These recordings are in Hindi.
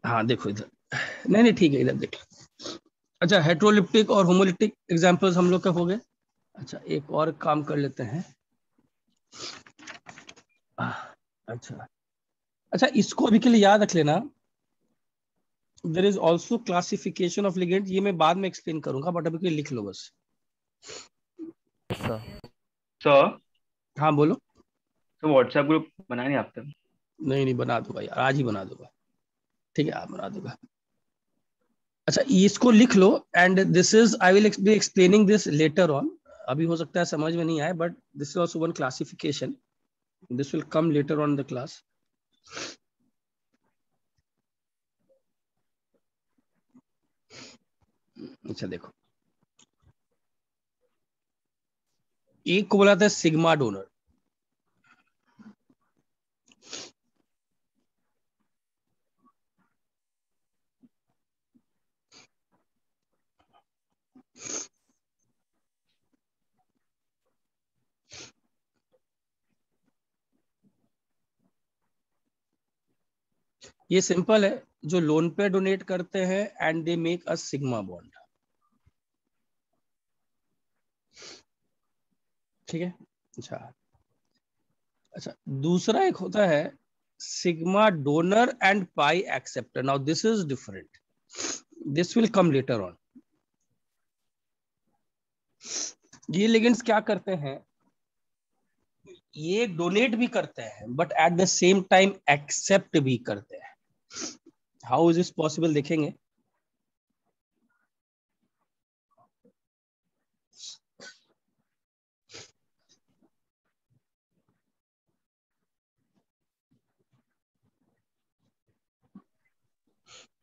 हाँ देखो इधर, नहीं नहीं ठीक है, इधर देख। अच्छा, हेट्रोलिप्टिक और होमोलिप्टिक एग्जांपल्स हम लोग का हो गए। अच्छा, एक और काम कर लेते हैं। अच्छा अच्छा, इसको अभी के लिए याद रख लेना। There is also classification of ligand, ये मैं बाद में एक्सप्लेन करूंगा, बट अभी के लिए लिख लो बस। सर। सर, हाँ बोलो। तो व्हाट्सएप ग्रुप बनाए नहीं आपने? नहीं नहीं, बना दूंगा यार, आज ही बना दूंगा। ठीक है, आप बना दूंगा। अच्छा, इसको लिख लो। And this is, I will be explaining this later on. अभी हो सकता है समझ में नहीं आए, but this is also one classification, this will come later on the class. अच्छा देखो, एक को बोला था सिग्मा डोनर। ये सिंपल है, जो लोन पे डोनेट करते हैं and they make a sigma bond. ठीक है। अच्छा अच्छा, दूसरा एक होता है sigma donor and pi acceptor. Now this is different, this will come later on. ये लिगेंड्स क्या करते हैं, ये डोनेट भी करते हैं but at the same time accept भी करते हैं। हाउ इज दिस पॉसिबल, देखेंगे।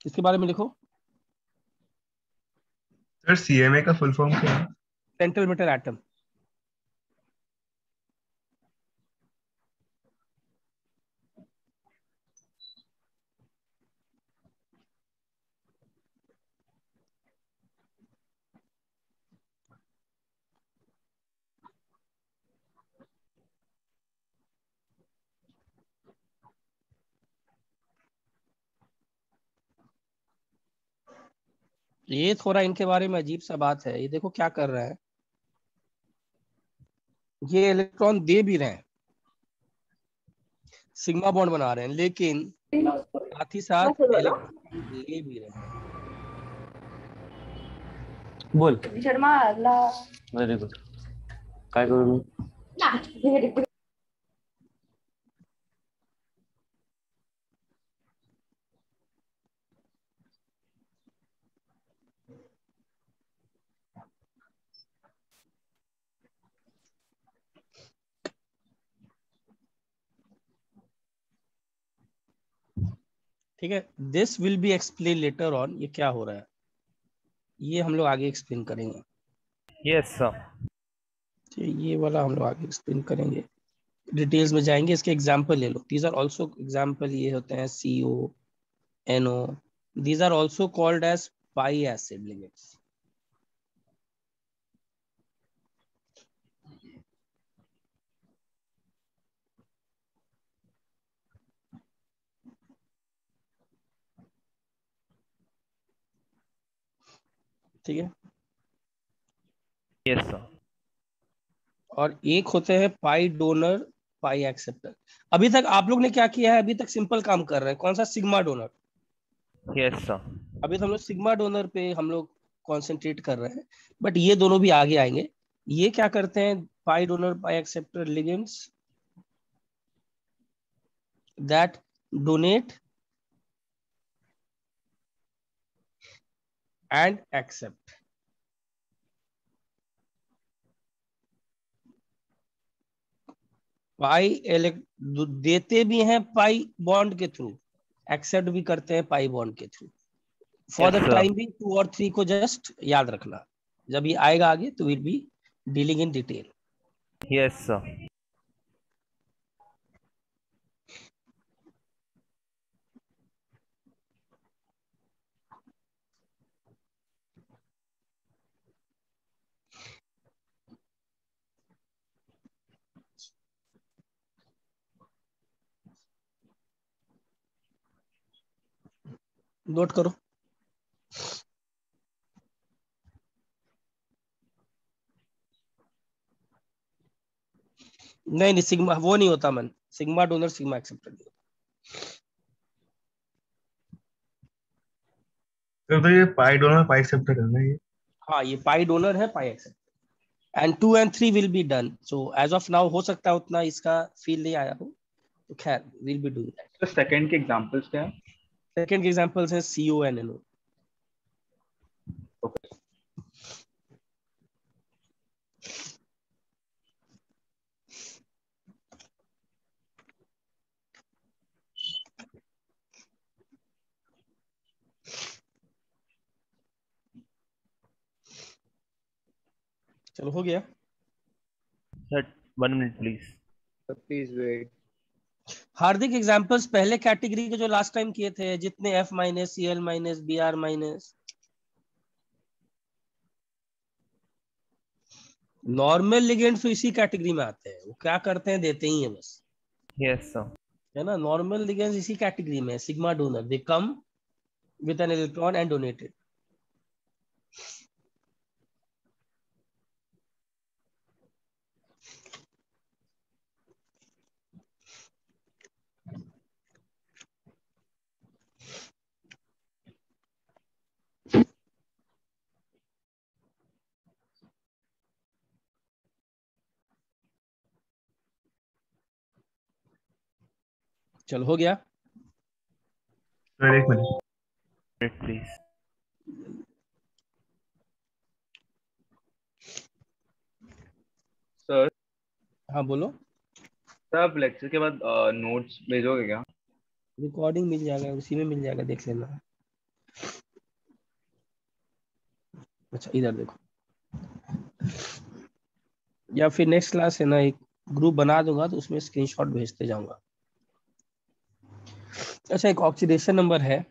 इसके बारे में लिखो। सर सीएमए का फुल फॉर्म क्या है? Central metal atom. ये थोड़ा इनके बारे में अजीब सा बात है। ये देखो क्या कर रहा है, ये इलेक्ट्रॉन दे भी रहे हैं, सिग्मा बॉन्ड बना रहे हैं, लेकिन साथ ही साथ इलेक्ट्रॉन ले भी रहे हैं। बोल शर्मा वेरी गुड। काय करू मी? ठीक है, this will be explain letter on. ये क्या हो रहा है, ये हम लोग आगे एक्सप्लेन करेंगे। Yes sir. ठीक, ये वाला हम लोग आगे एक्सप्लेन करेंगे, डिटेल्स में जाएंगे। इसके एग्जांपल ले लो, दीज आर आल्सो एग्जांपल। ये होते हैं CO, NO, these are also called as pi acid ligands. ठीक है। Yes sir. और एक होते हैं पाई डोनर, पाई एक्सेप्टर। अभी तक आप लोग ने क्या किया है, अभी तक सिंपल काम कर रहे हैं, कौन सा, सिग्मा डोनर। Yes sir. अभी तो हम लोग सिग्मा डोनर पे हम लोग कॉन्सेंट्रेट कर रहे हैं, बट ये दोनों भी आगे आएंगे। ये क्या करते हैं, pi donor pi acceptor ligands that donate and accept. Pi देते भी हैं पाई बॉन्ड के थ्रू, एक्सेप्ट भी करते हैं पाई बॉन्ड के through. For yes the sir. Time भी 2 और 3 को जस्ट याद रखना, जब ये आएगा आगे तो will be dealing in detail. Yes sir. Note करो। नहीं नहीं, सिग्मा वो नहीं होता मन, सिग्मा डोनर सिग्मा एक्सेप्टर नहीं होता। तो ये पाई डोनर पाई एक्सेप्टर करना है ये। हाँ, ये पाई डोनर है, pi acceptor, and 2 and 3 will be done. So as of now हो सकता है उतना इसका फील नहीं आया हो, तो खैर विल बी डूइंग दैट। तो सेकंड के एग्जांपल्स क्या है? सेकंड के एग्जांपल्स हैं CO एंड NO। ओके चलो हो गया। Sir, 1 minute please. Please wait. Hardik examples पहले कैटेगरी के जो लास्ट टाइम किए थे, जितने F minus CL minus BR minus, normal ligands तो इसी कैटेगरी में आते हैं। वो क्या करते हैं, देते ही हैं बस, Yes sir. है ना। नॉर्मल लिगेंड्स इसी कैटेगरी में है, sigma donor, they come with an electron and donated. चलो हो गया। सर एक मिनट। Wait please. सर। हाँ बोलो। सर आप लेक्चर के बाद नोट्स भेजोगे क्या? रिकॉर्डिंग मिल जाएगा, उसी में मिल जाएगा, देख लेना। अच्छा इधर देखो, या फिर नेक्स्ट क्लास है ना, एक ग्रुप बना दूंगा तो उसमें स्क्रीनशॉट भेजते जाऊंगा। अच्छा, एक ऑक्सीडेशन नंबर है,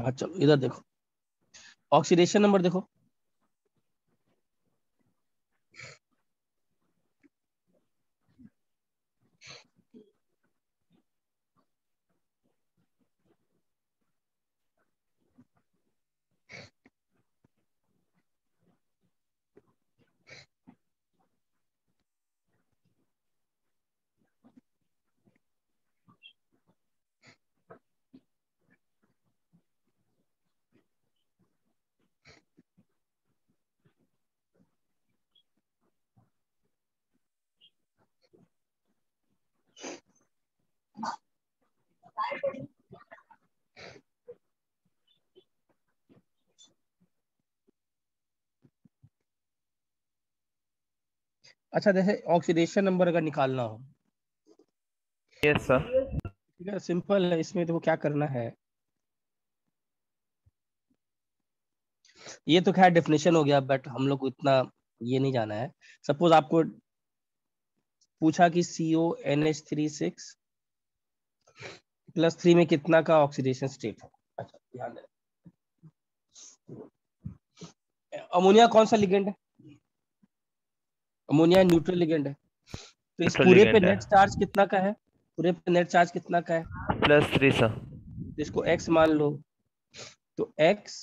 हाँ चलो इधर देखो, ऑक्सीडेशन नंबर देखो। अच्छा जैसे ऑक्सीडेशन नंबर अगर निकालना हो, Yes sir. ठीक है, सिंपल है। इसमें देखो क्या करना है, ये तो खैर डेफिनेशन हो गया, बट हम लोग को इतना ये नहीं जाना है। सपोज आपको पूछा कि CONH36 +3 में कितना का ऑक्सीडेशन स्टेट है। अच्छा ध्यान देना, अमोनिया कौन सा लिगेंड है, अमोनिया न्यूट्रल लिगेंड है। तो इस Neutral पूरे पे ligand है. नेट चार्ज कितना का है, पूरे पे नेट चार्ज कितना का है, +3 sir. तो इसको x मान लो। तो x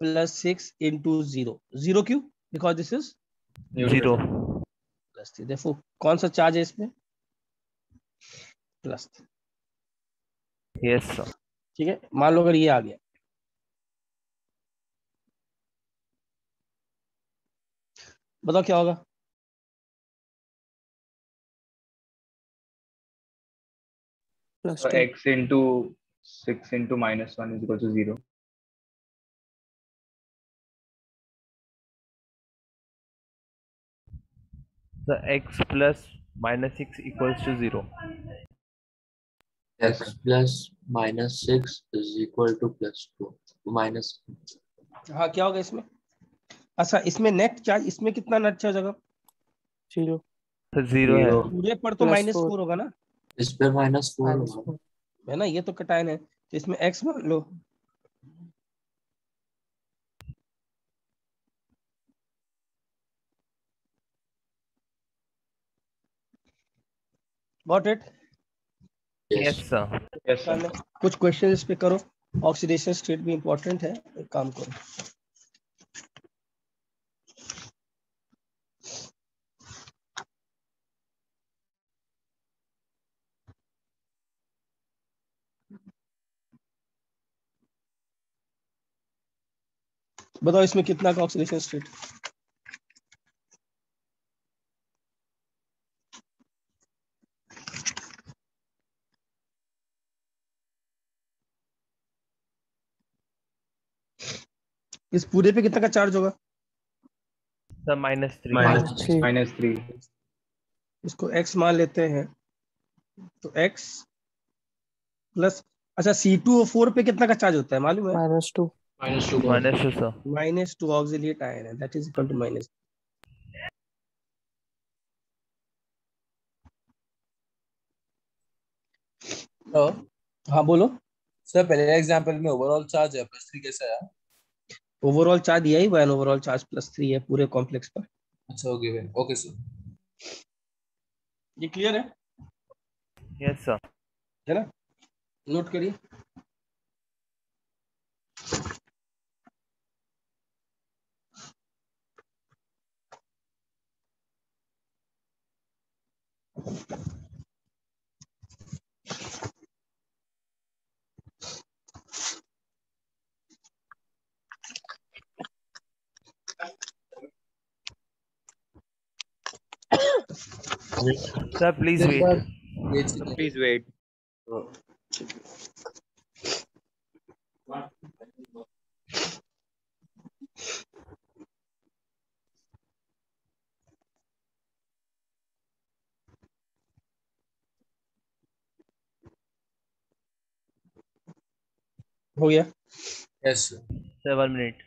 +6 into 0, 0 क्यों, बिकॉज दिस इज 0. +3। देखो कौन सा चार्ज है इसमें, +3। Yes sir. ठीक है, मान लो अगर ये आ गया, बताओ क्या होगा। So +2। x into 6 into -1 is equal to 0. The x plus -6 equals to 0. Yes, x sir. plus -6 is equal to +2 minus हाँ क्या होगा इसमें? अच्छा इसमें नेट चार्ज, इसमें कितना नेट चार्ज होगा? 0 तो 0 है। पूरे पर तो +4 -4 होगा ना, इस पे -4 -4 है ना, ये तो कटायन है, तो इसमें x मान लो। Got it? Yes sir. Yes, sir. कुछ क्वेश्चन इस पे करो, ऑक्सीडेशन स्टेट भी इंपॉर्टेंट है, एक काम करो। बताओ इसमें कितना का ऑक्सीडेशन स्टेट? इस पूरे पे कितना का चार्ज होगा? सर -3। -3 -3. इसको x मान लेते हैं, तो x प्लस, अच्छा C2O4 पे कितना का चार्ज होता है मालूम है? -2 -2 सर। -2 ऑक्सिलेट आयन है, that is equal to minus. हाँ बोलो। सर पहले एग्जांपल में ओवरऑल चार्ज है +3 कैसे आया? ओवरऑल चार्ज दिया ही हुआ है, ओवरऑल चार्ज +3 है पूरे कॉम्प्लेक्स पर। अच्छा ओके भाई, ओके सर। ये क्लियर है? Yes sir. है ना, नोट करिए। Sir please sir wait. Wait second. Please wait. हो गया? Yes sir. Sir 1 minute.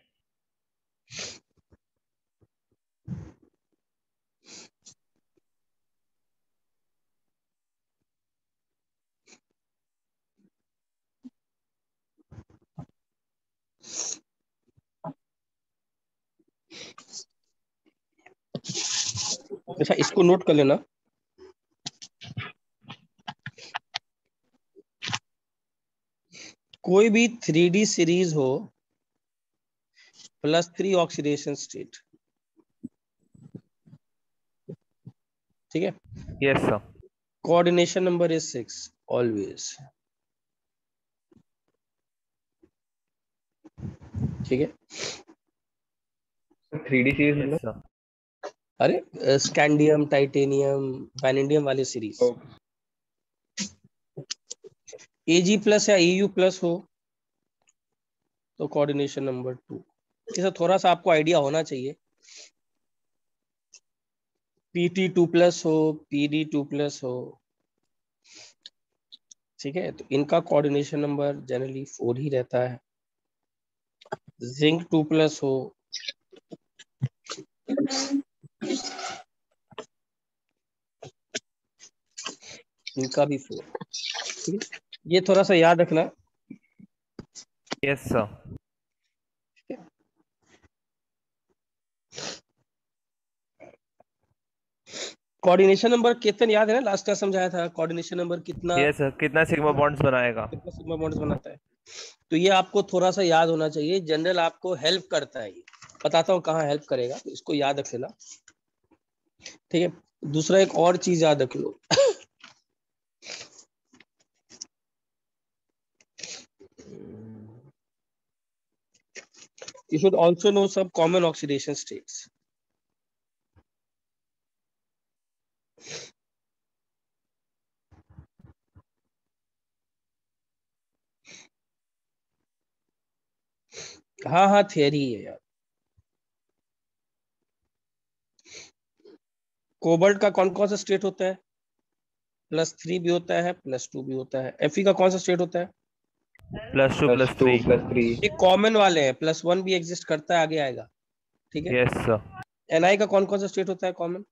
अच्छा इसको नोट कर लेना, कोई भी 3D सीरीज हो +3 ऑक्सीडेशन स्टेट, ठीक है, yes sir. Coordination number is 6 always, ठीक है। 3D series यस मतलब? सर। अरे स्कैंडियम, टाइटेनियम, वैनेडियम वाली सीरीज, Oh, Ag+ या Au+ हो तो कोऑर्डिनेशन नंबर 2। इसे थोड़ा सा आपको आइडिया होना चाहिए। Pt2+ हो, Pd2+ हो, ठीक है, तो इनका कोऑर्डिनेशन नंबर जनरली 4 ही रहता है। Zinc 2+ हो, इनका भी 4, ठीक है, ये थोड़ा सा याद रखना। Yes sir. Coordination number Ketan याद है ना, लास्ट टाइम समझाया था, कोऑर्डिनेशन नंबर कितना यस सर, कितना सिग्मा बॉन्ड्स बनाएगा? कितना सिग्मा बॉन्ड्स बनाता है, तो ये आपको थोड़ा सा याद होना चाहिए, जनरल आपको हेल्प करता है ये, बताता हूँ कहाँ हेल्प करेगा, तो इसको याद रख लेना, ठीक है। दूसरा एक और चीज याद रख लो, you should also know some common oxidation states. हाँ हाँ थियरी है यार। कोबाल्ट का कौन कौन सा स्टेट होता है? +3 भी होता है, +2 भी होता है। Fe का कौन सा स्टेट होता है? +2 +3। +3। ये कॉमन वाले हैं, +1 भी एग्जिस्ट करता है, आगे आएगा, ठीक है। Yes sir. Ni का कौन कौन सा स्टेट होता है कॉमन?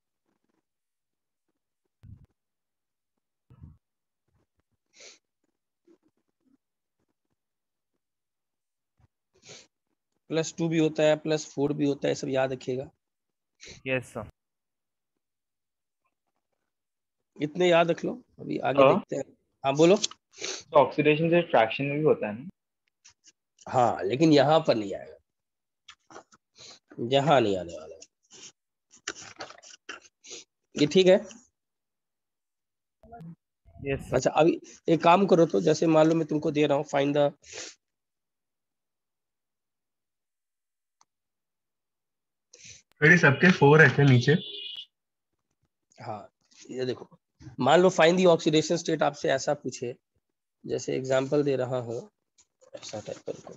+2 भी होता है, +4 भी होता है, सब याद रखिएगा। Yes sir. इतने याद रख लो, अभी आगे हाँ। देखते हैं। हाँ बोलो। तो ऑक्सीडेशन से फ्रैक्शन में भी होता है ना? हाँ लेकिन यहाँ पर नहीं आएगा, यहाँ नहीं आने वाला है। ये ठीक है। Yes sir. अच्छा अभी एक काम करो, तो जैसे मान लो मैं तुमको दे रहा हूँ फाइंड द, फिर सबके 4 है क्या नीचे? हाँ ये देखो, मान लो फाइंड द ऑक्सीडेशन स्टेट आपसे ऐसा पूछे, जैसे एग्जांपल दे रहा हूँ, ऐसा टाइप करो।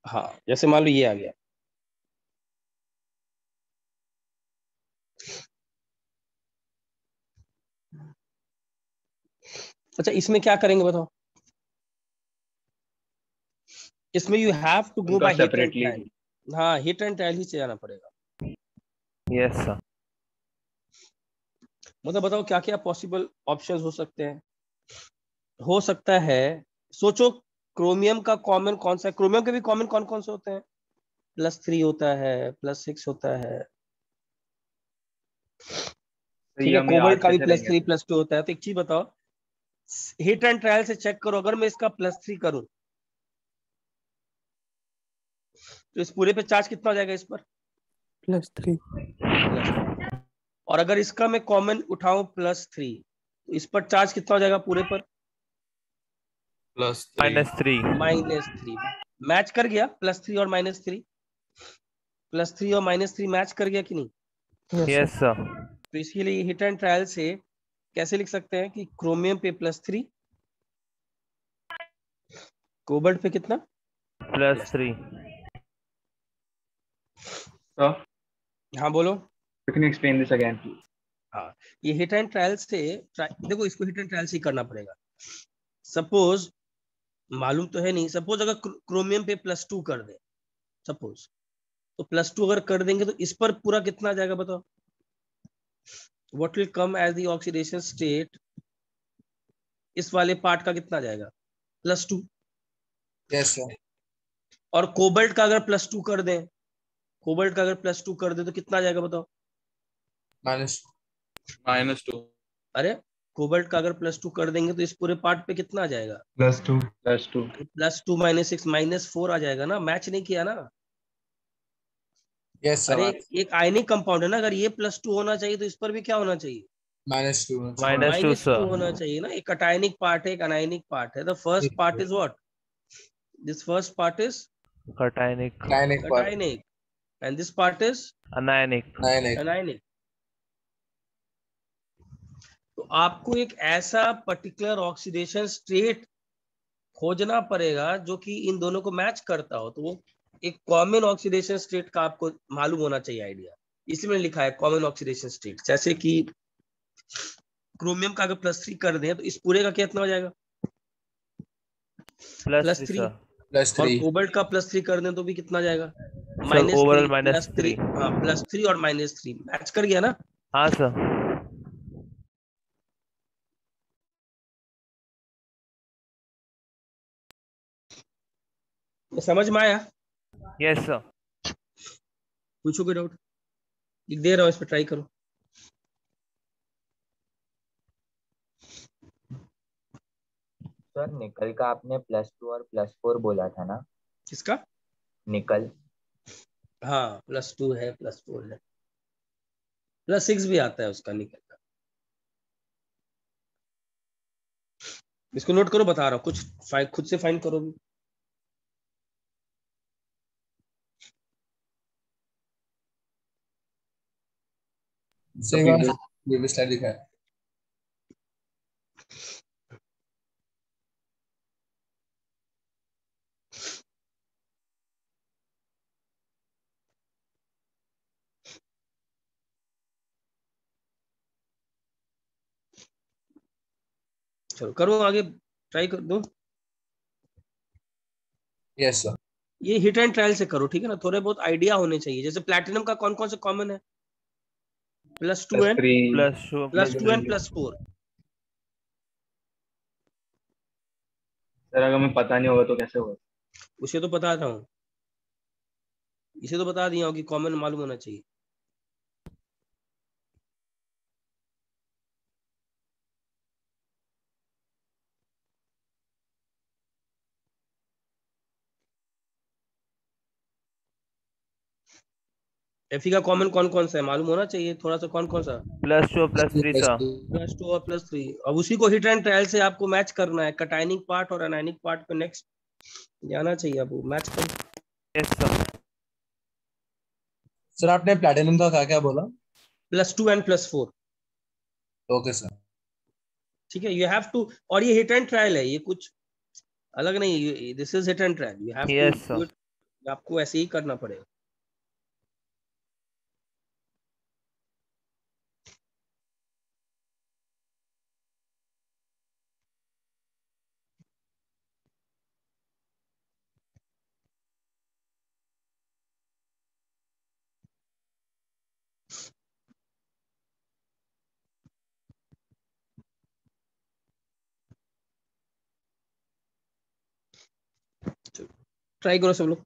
हाँ जैसे मान लो ये आ गया, अच्छा इसमें क्या करेंगे बताओ? इसमें यू हैव टू गो उनका by hit and separately. Trial. हाँ हिट एंड ट्रायल ही से जाना पड़ेगा। Yes sir. मतलब बताओ क्या क्या पॉसिबल ऑप्शंस हो सकते हैं? हो सकता है, सोचो क्रोमियम का कॉमन कौन सा है? क्रोमियम के भी कॉमन कौन कौन से होते हैं? +3 होता है, +6 होता है, तो ठीक ये है। हमें कोबाल्ट याद का भी कैसे रहेंगे? +3 +2 होता है। तो एक चीज बताओ, हिट एंड ट्रायल से चेक करो, अगर मैं इसका +3 करूं तो इस पूरे पे चार्ज कितना हो जाएगा इस पर? +3। और अगर इसका मैं कॉमन उठाऊं +3, तो इस पर चार्ज कितना हो जाएगा पूरे पर? +3। -3। -3। मैच कर गया +3 और -3, +3 और -3 मैच कर गया कि नहीं? Yes yes sir. सर। तो इसीलिए हिट एंड ट्रायल से कैसे लिख सकते हैं कि क्रोमियम पे +3, कोबाल्ट पे कितना? +3। So, हाँ बोलो। you can explain this again, please. हाँ ये हिट एंड ट्रायल से देखो, इसको हिट एंड ट्रायल से ही करना पड़ेगा। सपोज, मालूम तो है नहीं, सपोज अगर क्रोमियम पे +2 कर दे, सपोज, तो +2 अगर कर देंगे तो इस पर पूरा कितना आ जाएगा बताओ? What will come as the oxidation state, इस वाले पार्ट का कितना आ जाएगा? +2। Yes sir. और कोबाल्ट का अगर +2 कर दें, कोबाल्ट का अगर +2 कर दे तो कितना आ जाएगा बताओ? -2। अरे कोबाल्ट का अगर +2 कर देंगे तो इस पूरे पार्ट पे कितना आ जाएगा? +2। +2। +2 -6 -4 आ जाएगा ना, मैच नहीं किया ना। यस अरे सर। एक आयनिक कंपाउंड है ना, अगर ये +2 होना चाहिए तो इस पर भी क्या होना चाहिए? -2। -2 -2 सर। होना चाहिए ना। एक कटायनिक पार्ट है, एक अनायनिक पार्ट है। The first part is what? This first part is cationic. नाइनिक पर cationic, and this part is anionic. नाइनिक। एनायनिक। तो आपको एक ऐसा पर्टिकुलर ऑक्सीडेशन स्टेट खोजना पड़ेगा जो कि इन दोनों को मैच करता हो। तो वो एक कॉमन ऑक्सीडेशन स्टेट का आपको मालूम होना चाहिए आइडिया। इसमें लिखा है कॉमन ऑक्सीडेशन स्टेट। जैसे कि क्रोमियम का अगर +3 कर दें तो इस पूरे का कितना हो जाएगा? +3 +3। सर। और +3। कोबाल्ट का +3 कर दें तो भी कितना जाएगा? Sir overall -3 +3। -3। हाँ +3 और -3 मैच कर गया ना। हाँ सर। समझ में आया? Yes sir. पूछो कोई डाउट, लिख दे रहा हूँ, इस पर ट्राई करो। सर निकल का आपने +2 और +4 बोला था ना? किसका? निकल। हाँ +2 है, +4 है, +6 भी आता है उसका निकल का। इसको नोट करो, बता रहा हूँ, कुछ खुद से फाइंड करो भी। सही बात। ये भी स्लाइड लिखा है। चलो करो आगे, ट्राई कर दो। Yes sir. ये हिट एंड ट्रायल से करो, ठीक है ना, थोड़े बहुत आइडिया होने चाहिए। जैसे प्लैटिनम का कौन कौन से कॉमन है? +2 plus and three +2 and +4। Sir अगर हमें पता नहीं होगा तो कैसे होगा? उसे तो बता रहा हूँ, इसे तो बता दिया हूँ कि कॉमन मालूम होना चाहिए। एफी का कॉमन कौन कौन सा है मालूम होना चाहिए थोड़ा सा, कौन कौन सा? +2 और +3 सर। +2 और +3। अब उसी को हिट एंड ट्रायल से आपको मैच करना है, कटायनिक पार्ट और अनायनिक पार्ट पे नेक्स्ट जाना चाहिए। अब मैच करो। Yes sir. सर आपने प्लैटिनम का क्या क्या बोला? +2 एंड +4। Okay sir. ठीक है, यू हैव टू। और ये हिट एंड ट्रायल है, ये कुछ अलग नहीं, this is hit and trial, you have to yes do sir. It. आपको ऐसे ही करना पड़ेगा। ट्राई करो सब लोग।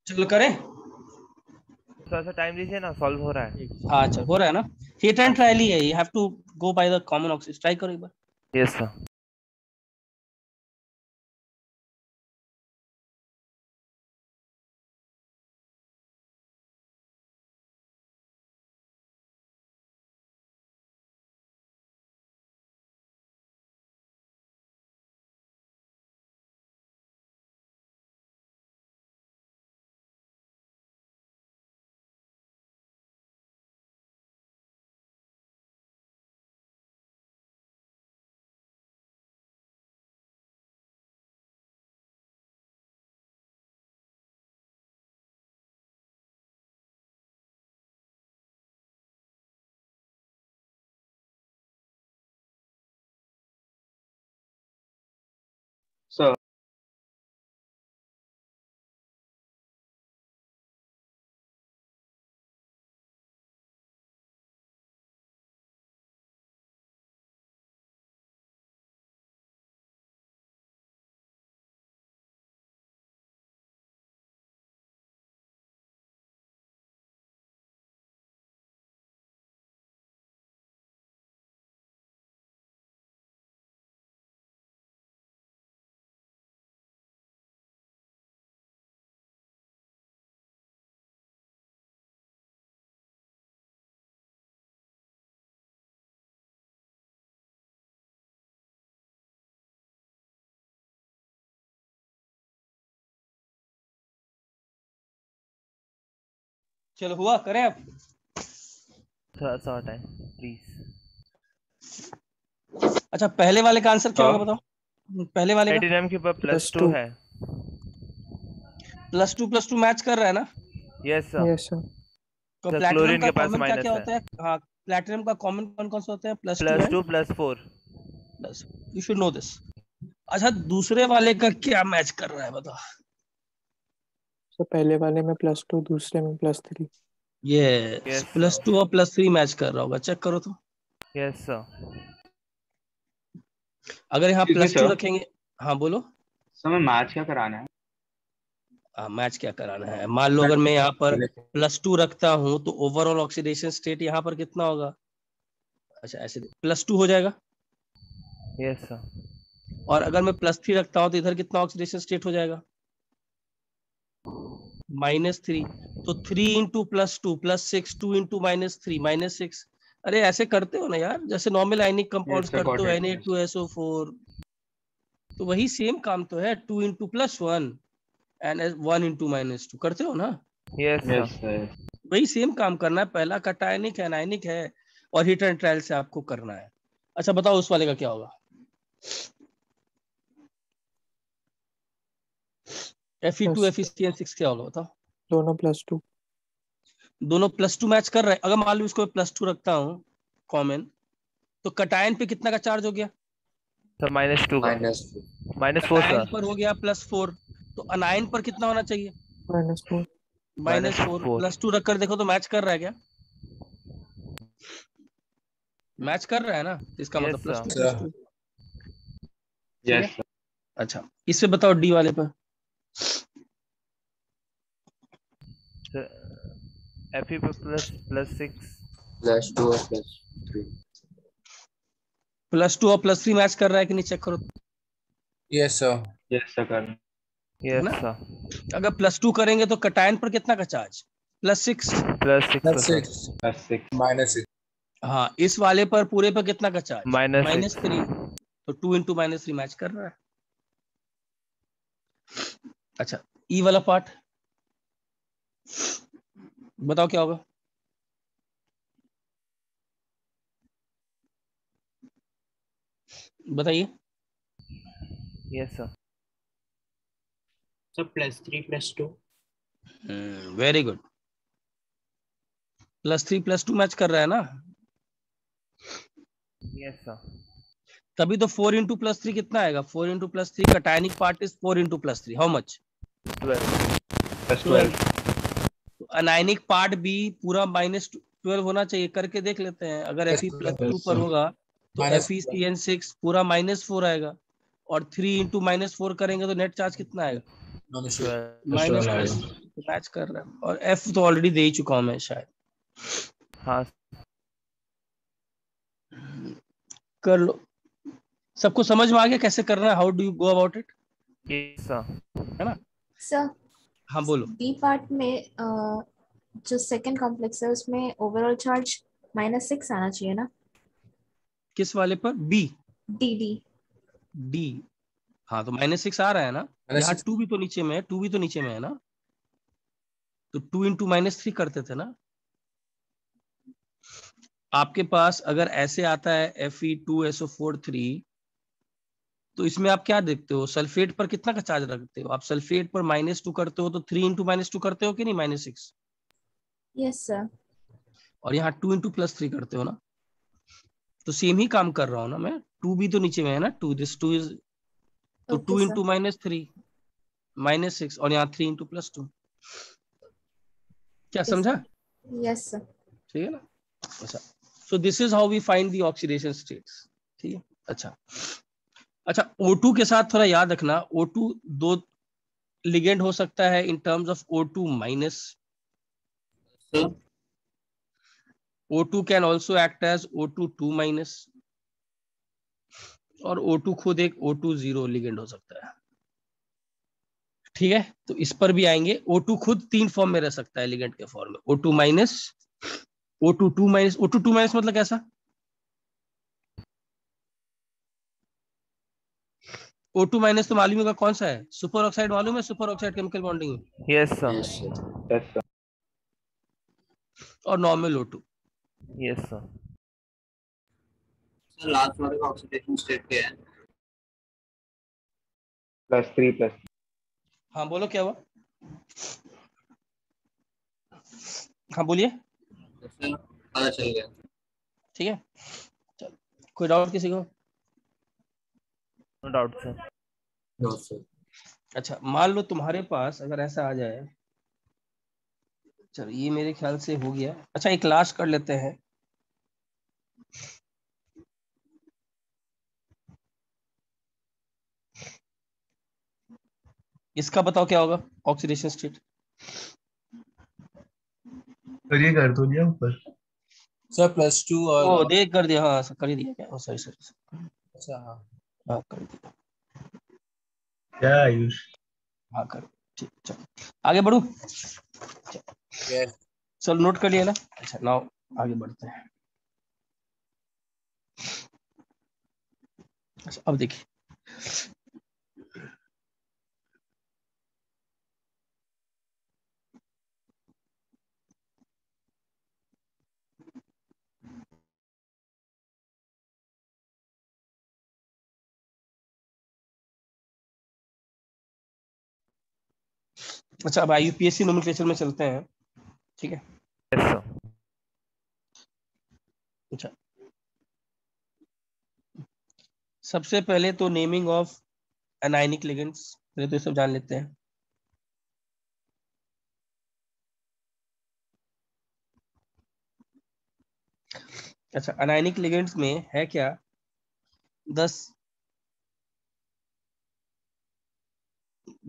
चलो करें। थोड़ा सा टाइम दीजिए ना, सॉल्व हो रहा है। हाँ चल हो रहा है ना, हिट एंड ट्रायल ही है, you have to go by the common oxygen. Try करो एक बार। Yes sir. चलो हुआ, करें आप? थोड़ा सा और टाइम प्लीज। अच्छा पहले वाले का आंसर क्या हाँ। होगा बताओ, पहले वाले का? प्लेटिनम के ऊपर Plus +2 two. है। +2 मैच कर रहा है ना? Yes sir. Yes, sir. तो सर प्लैटिनम क्लोरीन का के पास कॉमन क्या माइनस क्या है। होता है? हाँ, प्लैटिनम का कॉमन कौन कौन से होते हैं? +2 and +2 +4। Plus. You should know this. अच्छा दूसरे वाले का क्या मैच कर रहा है बताओ? So पहले वाले में +2, दूसरे में +3. ये Yes, +2 और +3 मैच कर रहा होगा, चेक करो तो। Yes sir. अगर यहाँ Excuse me, +2 sir. रखेंगे, हाँ बोलो। समय मैच क्या कराना है? मैच क्या कराना है? मान लो अगर मैं यहाँ पर +2 रखता हूँ तो ओवरऑल ऑक्सीडेशन स्टेट यहाँ पर कितना होगा? अच्छा ऐसे +2 हो जाएगा। Yes sir. और अगर मैं +3 रखता हूँ तो इधर कितना ऑक्सीडेशन स्टेट हो जाएगा? -3। तो 3 इंटू +2 +6, 2 इंटू -3 -6। अरे ऐसे करते हो ना यार, जैसे normal ionic compounds Yes, sir, करते got हो, it. Na2SO4। तो वही सेम काम तो है, 2 इंटू +1 एंड 1 इंटू -2 करते हो ना? Yes Yes, sir. sir. वही सेम काम करना है। पहला कटायनिक है, एनायनिक है, और हीट एंड ट्रायल से आपको करना है। अच्छा बताओ उस वाले का क्या होगा? Fe2 FeCN6 क्या होगा बताओ? दोनों +2. दोनों +2 मैच कर रहे हैं। अगर मान लो इसको +2 रखता हूँ कॉमन, तो कटायन पे कितना का चार्ज हो गया? सर -2 का। -2. -4 कटायन सर। पर हो गया +4। तो अनायन पर कितना होना चाहिए? -4. -4। +2 रखकर देखो तो मैच कर रहा है क्या? मैच कर रहा है ना, तो इसका Yes, मतलब +2 sir. +2। ठीक Yes, है। sir. अच्छा इससे बताओ डी वाले पर। सर Fe पे +6। +2 और +3. +2 और +3 मैच कर रहा है कि नहीं, चेक करो। Yes, sir. Yes, sir, कर। है यस ना? सर। अगर +2 करेंगे तो कटायन पर कितना का चार्ज? +6। +6 का सर। +6. +6. -6. हाँ, इस वाले पर पूरे पर कितना का चार्ज? -6। -3। तो 2 इंटू -3 मैच कर रहा है। अच्छा ई वाला पार्ट बताओ क्या होगा? बताइए। Yes sir. So +3 +2. Very good. +3 +2 match कर रहा है ना? Yes sir. तभी तो 4 इंटू +3 कितना आएगा? 4 into +3 cationic part is 4 into +3, how much? 12। +12. तो अनायनिक पार्ट भी पूरा -12 होना चाहिए, करके देख लेते हैं। अगर Fe +2 पर होगा तो FeCN6 पूरा -4 आएगा, और 3 इंटू -4 करेंगे तो नेट चार्ज कितना आएगा? 12 -12। मैच कर रहा है। और F तो ऑलरेडी दे ही चुका हूं मैं शायद। हाँ कर लो। सबको समझ में आ गया कैसे करना है? How do you go about it? Yes sir. है ना? सर हाँ बोलो। बी पार्ट में जो सेकंड कॉम्प्लेक्स है उसमें ओवरऑल चार्ज -6 आना चाहिए ना? किस वाले पर? बी? D D. डी? हाँ तो -6 आ रहा है ना। यहाँ -6. 2 भी तो नीचे में है, 2 भी तो नीचे में है ना। तो 2 इंटू -3 करते थे ना। आपके पास अगर ऐसे आता है Fe2SO4 3, तो इसमें आप क्या देखते हो? सल्फेट पर कितना का चार्ज रखते हो? आप सल्फेट पर -2 करते हो तो 3 इंटू -2 करते हो कि नहीं? -6। Yes sir. और यहाँ 2 इंटू +3 करते हो ना। तो सेम ही काम कर रहा हूँ ना मैं। 2 भी तो नीचे में है ना, 2 दिस 2 इज, तो 2 ओके इंटू सर। -3 -6, और यहाँ 3 इंटू +2। क्या समझा? Yes sir. ठीक है ना? अच्छा, so this is how we find the oxidation states. ठीक है। अच्छा अच्छा, O2 के साथ थोड़ा याद रखना, O2 दो लिगेंड हो सकता है in terms of O2-। O2 can also act as O2-2-, और O2 खुद एक O2-0 लिगेंड हो सकता है। ठीक है, तो इस पर भी आएंगे। O2 खुद 3 फॉर्म में रह सकता है लिगेंड के फॉर्म में, O2-, O2-2-, O2-2- मतलब कैसा? O2- तो मालूम होगा कौन सा है? सुपर ऑक्साइड मालूम है? Super oxide chemical bonding. Yes sir. Yes, sir. Yes, sir. और normal O2। Yes sir. Sir last वाले का ऑक्सीडेशन स्टेट क्या है? +3 +। हाँ बोलो क्या हुआ? हाँ बोलिए। सर पता चल गया। ठीक है, चलो कोई डाउट किसी को? No doubt sir. No sir. अच्छा मान लो तुम्हारे पास अगर ऐसा आ जाए, चलो ये मेरे ख्याल से हो गया। अच्छा एक लास्ट कर लेते हैं। इसका बताओ क्या होगा ऑक्सीडेशन स्टेट? तो ये कर दो दिया ऊपर। सर +2 ओ और देख कर दिया, हाँ कर ही दिया क्या? ओ सॉरी सॉरी, अच्छा हाँ हाँ कर दिया, क्या आयुष? हाँ कर, ठीक चलो आगे बढ़ू। यस चलो नोट कर लिया ना। अच्छा नाउ आगे बढ़ते हैं। अच्छा अब देखिए, अच्छा अब IUPAC नोमेनक्लेचर में चलते हैं। ठीक है, यस सर। अच्छा सबसे पहले तो नेमिंग ऑफ एनायनिक लिगेंड्स, पहले तो ये सब जान लेते हैं। अच्छा एनायनिक लिगेंड्स में है क्या? 10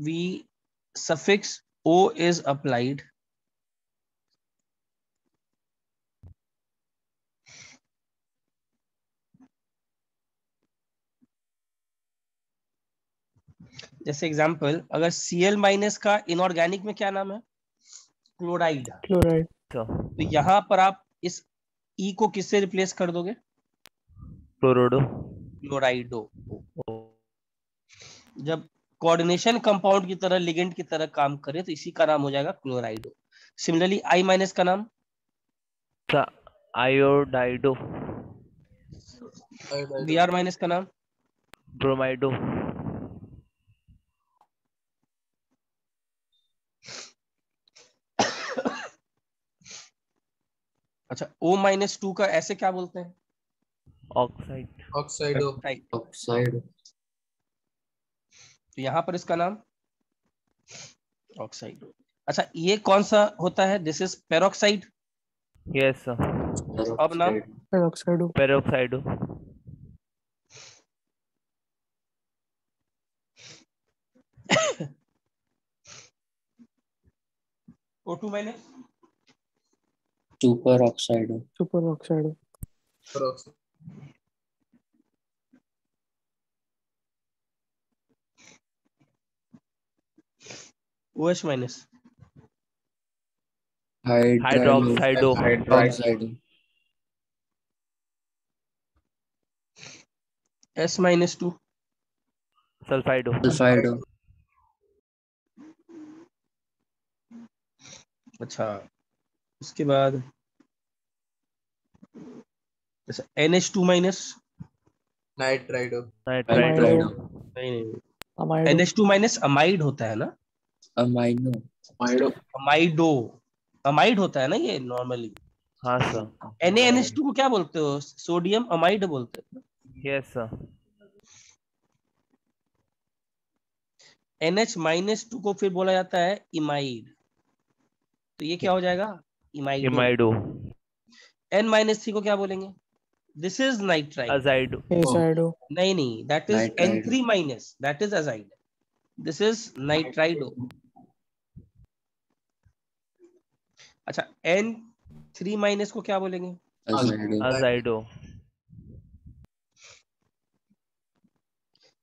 we suffix O is applied जैसे एग्जांपल अगर Cl- का इनऑर्गेनिक में क्या नाम है? क्लोराइड। क्लोराइड। तो यहाँ पर आप इस E को किससे रिप्लेस कर दोगे? क्लोरोडो। क्लोराइडो। जब कोऑर्डिनेशन कंपाउंड की तरह लिगेंड की तरह काम करे तो इसी का नाम हो जाएगा क्लोराइडो। सिमिलरली I- का नाम? आयोडाइडो। Br- का नाम? ब्रोमाइडो। अच्छा O-2 का ऐसे क्या बोलते हैं? ऑक्साइड। ऑक्साइडो। Right. ऑक्साइड। तो यहाँ पर इसका नाम ऑक्साइड। अच्छा ये कौन सा होता है? This is peroxide. Yes sir. अब नाम peroxido. Peroxido. O2-। Super oxide. Super oxido. OH-। Hydroxido. Hydroxide. S-2। Sulfido. Sulfide. अच्छा उसके बाद अच्छा NH2-। नाइट्राइडो। नाइट्राइडो। अमाइडो। नहीं नहीं, अमाइडो। NH2- अमाइड होता है ना? अमाइनो। अमाइडो, अमाइड होता है ना ये नॉर्मली। हाँ सर। NaNH2 को क्या बोलते हो? सोडियम अमाइड बोलते हो। Yes sir. NH-2 को फिर बोला जाता है इमाइड। तो ये क्या हो जाएगा? इमाइडो। इमाइडो। N-3 को क्या बोलेंगे? This is nitride. Azido. Azido. नहीं नहीं, that is nitride. N3-, that is azide. This is nitrido. अच्छा N3- को क्या बोलेंगे? अजाइडो।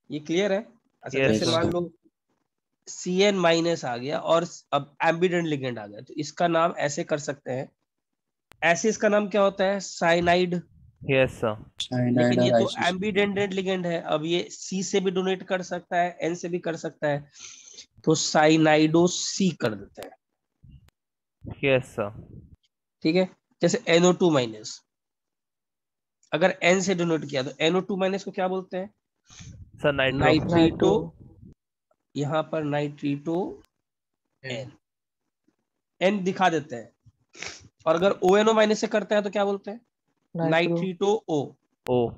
ये क्लियर है? अच्छा यस जैसे Yes. मान सर। लो Cn- आ गया और अब एम्बिडेंट लिगेंड आ गया, तो इसका नाम ऐसे कर सकते हैं। ऐसे इसका नाम क्या होता है? साइनाइड। Yes sir. लेकिन ये और तो आइसोस। एम्बिडेंट लिगेंड है, अब ये C से भी डोनेट कर सकता है, N से भी कर सकता है, तो साइनाइडो C कर देते हैं। Yes sir. ठीक है, जैसे NO2 माइनस, अगर N से डिनोट किया तो NO2 माइनस को क्या बोलते हैं? Sir nitro. नाइट्रीटो, नाइट्रो यहाँ पर नाइट्रीटो N, N दिखा देते हैं। और अगर ONO माइनस से करते हैं तो क्या बोलते हैं? Nitro नाइट्रीटो O। ओ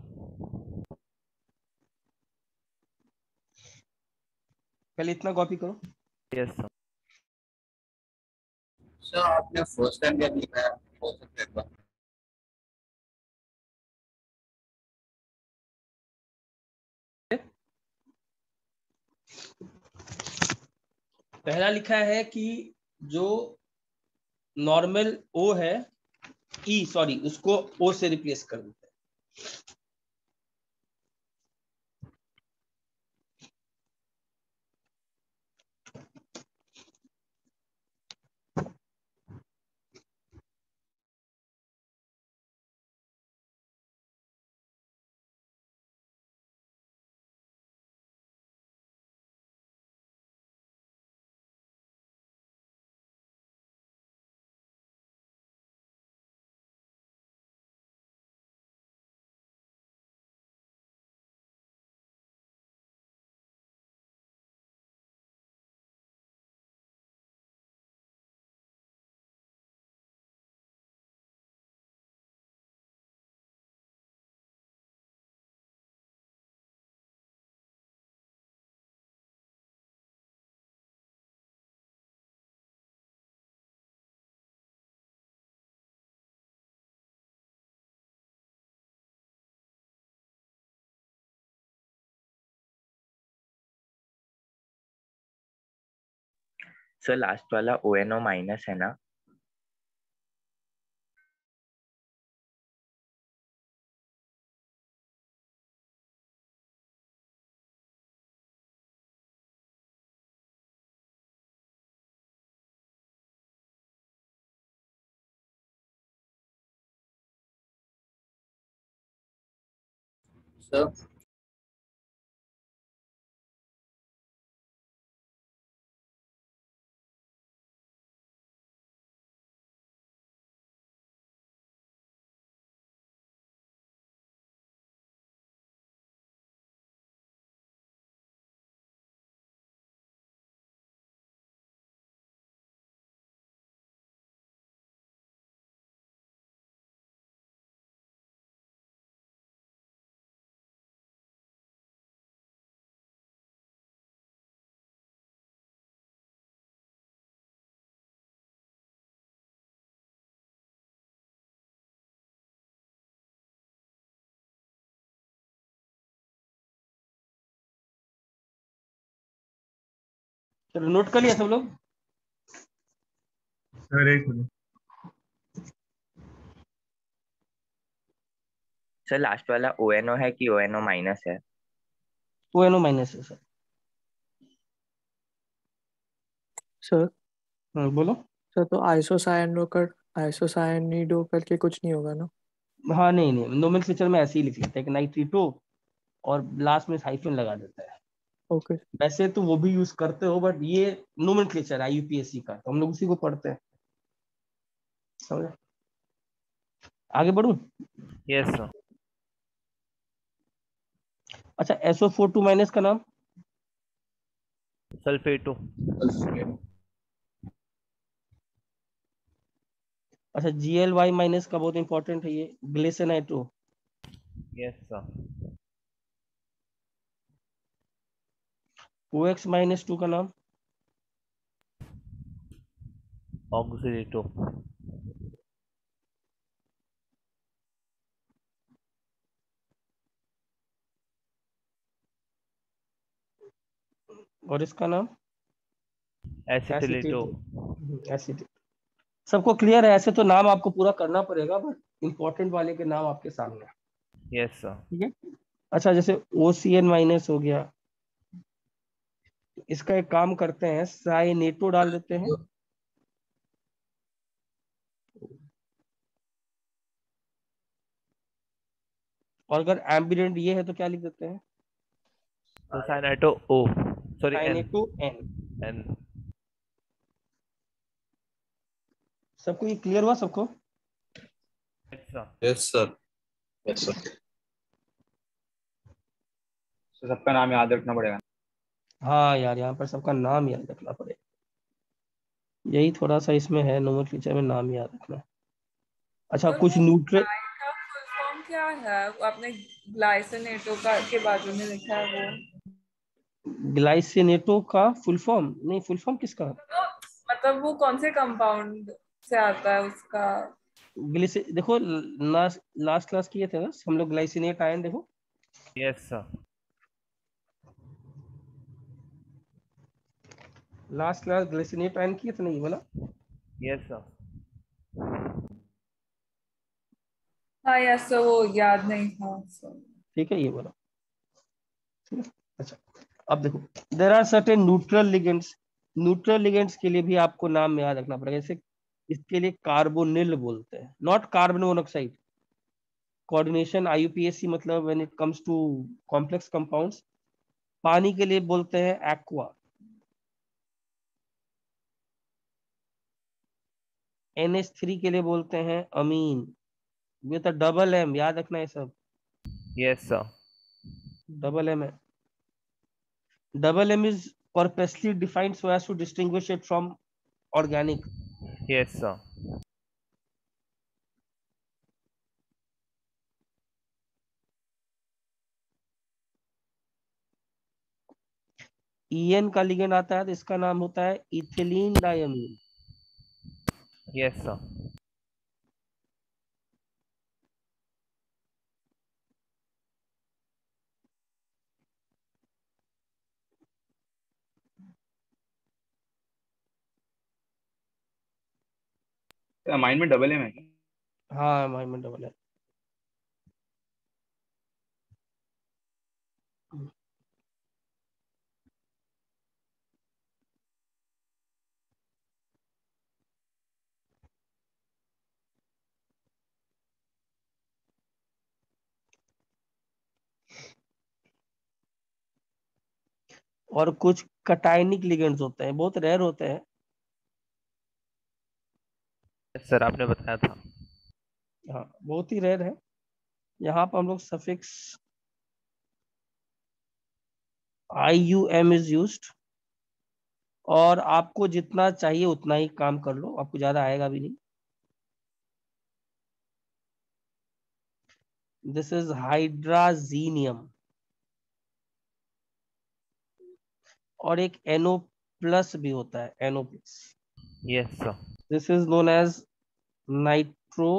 पहले इतना कॉपी करो। Yes sir. सर आपने फर्स्ट टाइम क्या लिखा है बोल सकते हैं एक बार? पहला लिखा है कि जो नॉर्मल O है, सॉरी, उसको O से रिप्लेस कर देते हैं। सर लास्ट वाला ONO माइनस है ना? सर चलो नोट कर लिया सब लोग? सर एक मिनट। सर लास्ट वाला ONO है कि ONO माइनस है? ONO माइनस है सर। सर। बोलो। सर तो आइसोसाइनिडो करके कुछ नहीं होगा ना? हाँ नहीं नहीं, नोमेनक्लेचर में ऐसे ही लिख लेते हैं कि नाइट्रीटो और लास्ट में हाइफन लगा देता है। ओके। वैसे तो वो भी यूज करते हो, बट ये नोमेनक्लेचर है IUPAC का, तो हम लोग उसी को पढ़ते हैं। समझे? आगे बढ़ूं? Yes sir. अच्छा, SO42 माइनस का नाम? सल्फेटो। अच्छा, GLY माइनस का बहुत इंपॉर्टेंट है ये, ग्लेसेनाइट्रो। Yes sir. OX-2 का नाम? ऑक्सीडेटो। और इसका नाम? एसिटिलेटो। एसिटेट। सबको क्लियर है? ऐसे तो नाम आपको पूरा करना पड़ेगा, बट इंपॉर्टेंट वाले के नाम आपके सामने हैं। Yes sir. ठीक है। अच्छा, जैसे OCN माइनस हो गया, इसका एक काम करते हैं, साइनेटो डाल देते हैं। और अगर एम्बिडेंट ये है तो क्या लिख देते हैं? तो साइनाइटो ओ, सॉरी एन। साइनेटो N। एन। सबको ये क्लियर हुआ सबको? Sir. Yes sir. Yes sir. तो सबका नाम याद रखना पड़ेगा। हाँ यार, यहाँ पर सबका नाम याद रखना पड़ेगा, यही थोड़ा सा इसमें है, नोमेनक्लेचर में नाम याद रखना। अच्छा, और कुछ वो न्यूट्रल गाय का फुल फॉर्म क्या है? वो आपने ग्लाइसिनेटो का के बाजू में लिखा है वो। ग्लाइसिनेटो का फुल फॉर्म नहीं, फुल फॉर्म किसका? मतलब वो कौन से कंपाउंड से आता है उसका? देखो, लास्ट लास्ट क्लास किए थे ना हम लोग, ग्लाइसिनेट आयन देखो। Yes sir. Last class glycinate ion किए थे ना, ये वाला। Yes sir. हाँ यस सर, वो याद नहीं था सर। ठीक है, ये वाला। ठीक है। अच्छा, अब देखो, there are certain neutral ligands. Neutral ligands के लिए भी आपको नाम याद रखना पड़ेगा। जैसे इसके लिए कार्बोनिल बोलते हैं, not carbon monoxide. Coordination IUPAC, मतलब when it comes to complex compounds. पानी के लिए बोलते हैं एक्वा। NH3 के लिए बोलते हैं अमीन। ये तो डबल एम, याद रखना है सब, यस सर। डबल एम है। Double M is purposely defined so as to distinguish it from organic. Yes sir. EN का लिगेंड आता है तो इसका नाम होता है ethylene diamine. Yes sir. Mind में डबल एम है क्या? हाँ, माइंड में डबल है। और कुछ कटायनिक लिगेंड्स होते हैं, बहुत रेयर होते हैं। यस सर, आपने बताया था। हाँ, बहुत ही रेयर है। यहाँ पर हम लोग सफिक्स IUM इज यूज्ड, और आपको जितना चाहिए उतना ही काम कर लो, आपको ज्यादा आएगा भी नहीं। This is hydrazinium. और एक NO+ भी होता है, NO+। Yes sir. This is known as nitro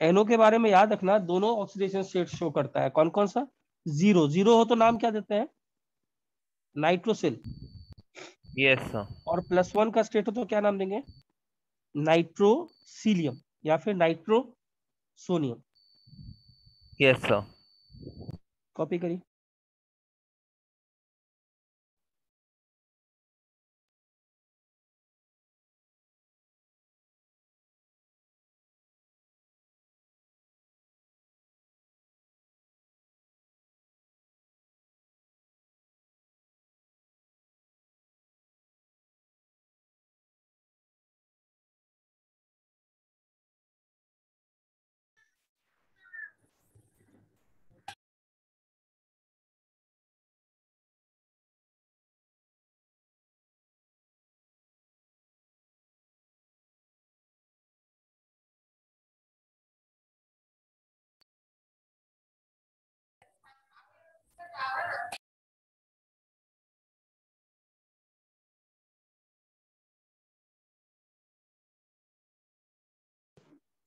NO के बारे में याद रखना, दोनों ऑक्सीडेशन स्टेट शो करता है। कौन कौन सा? जीरो, जीरो हो तो नाम क्या देते हैं? नाइट्रोसिल। Yes sir. और +1 का स्टेट हो तो क्या नाम देंगे? नाइट्रोसीलियम या फिर नाइट्रोसोनियम। Yes sir. कॉपी करिए।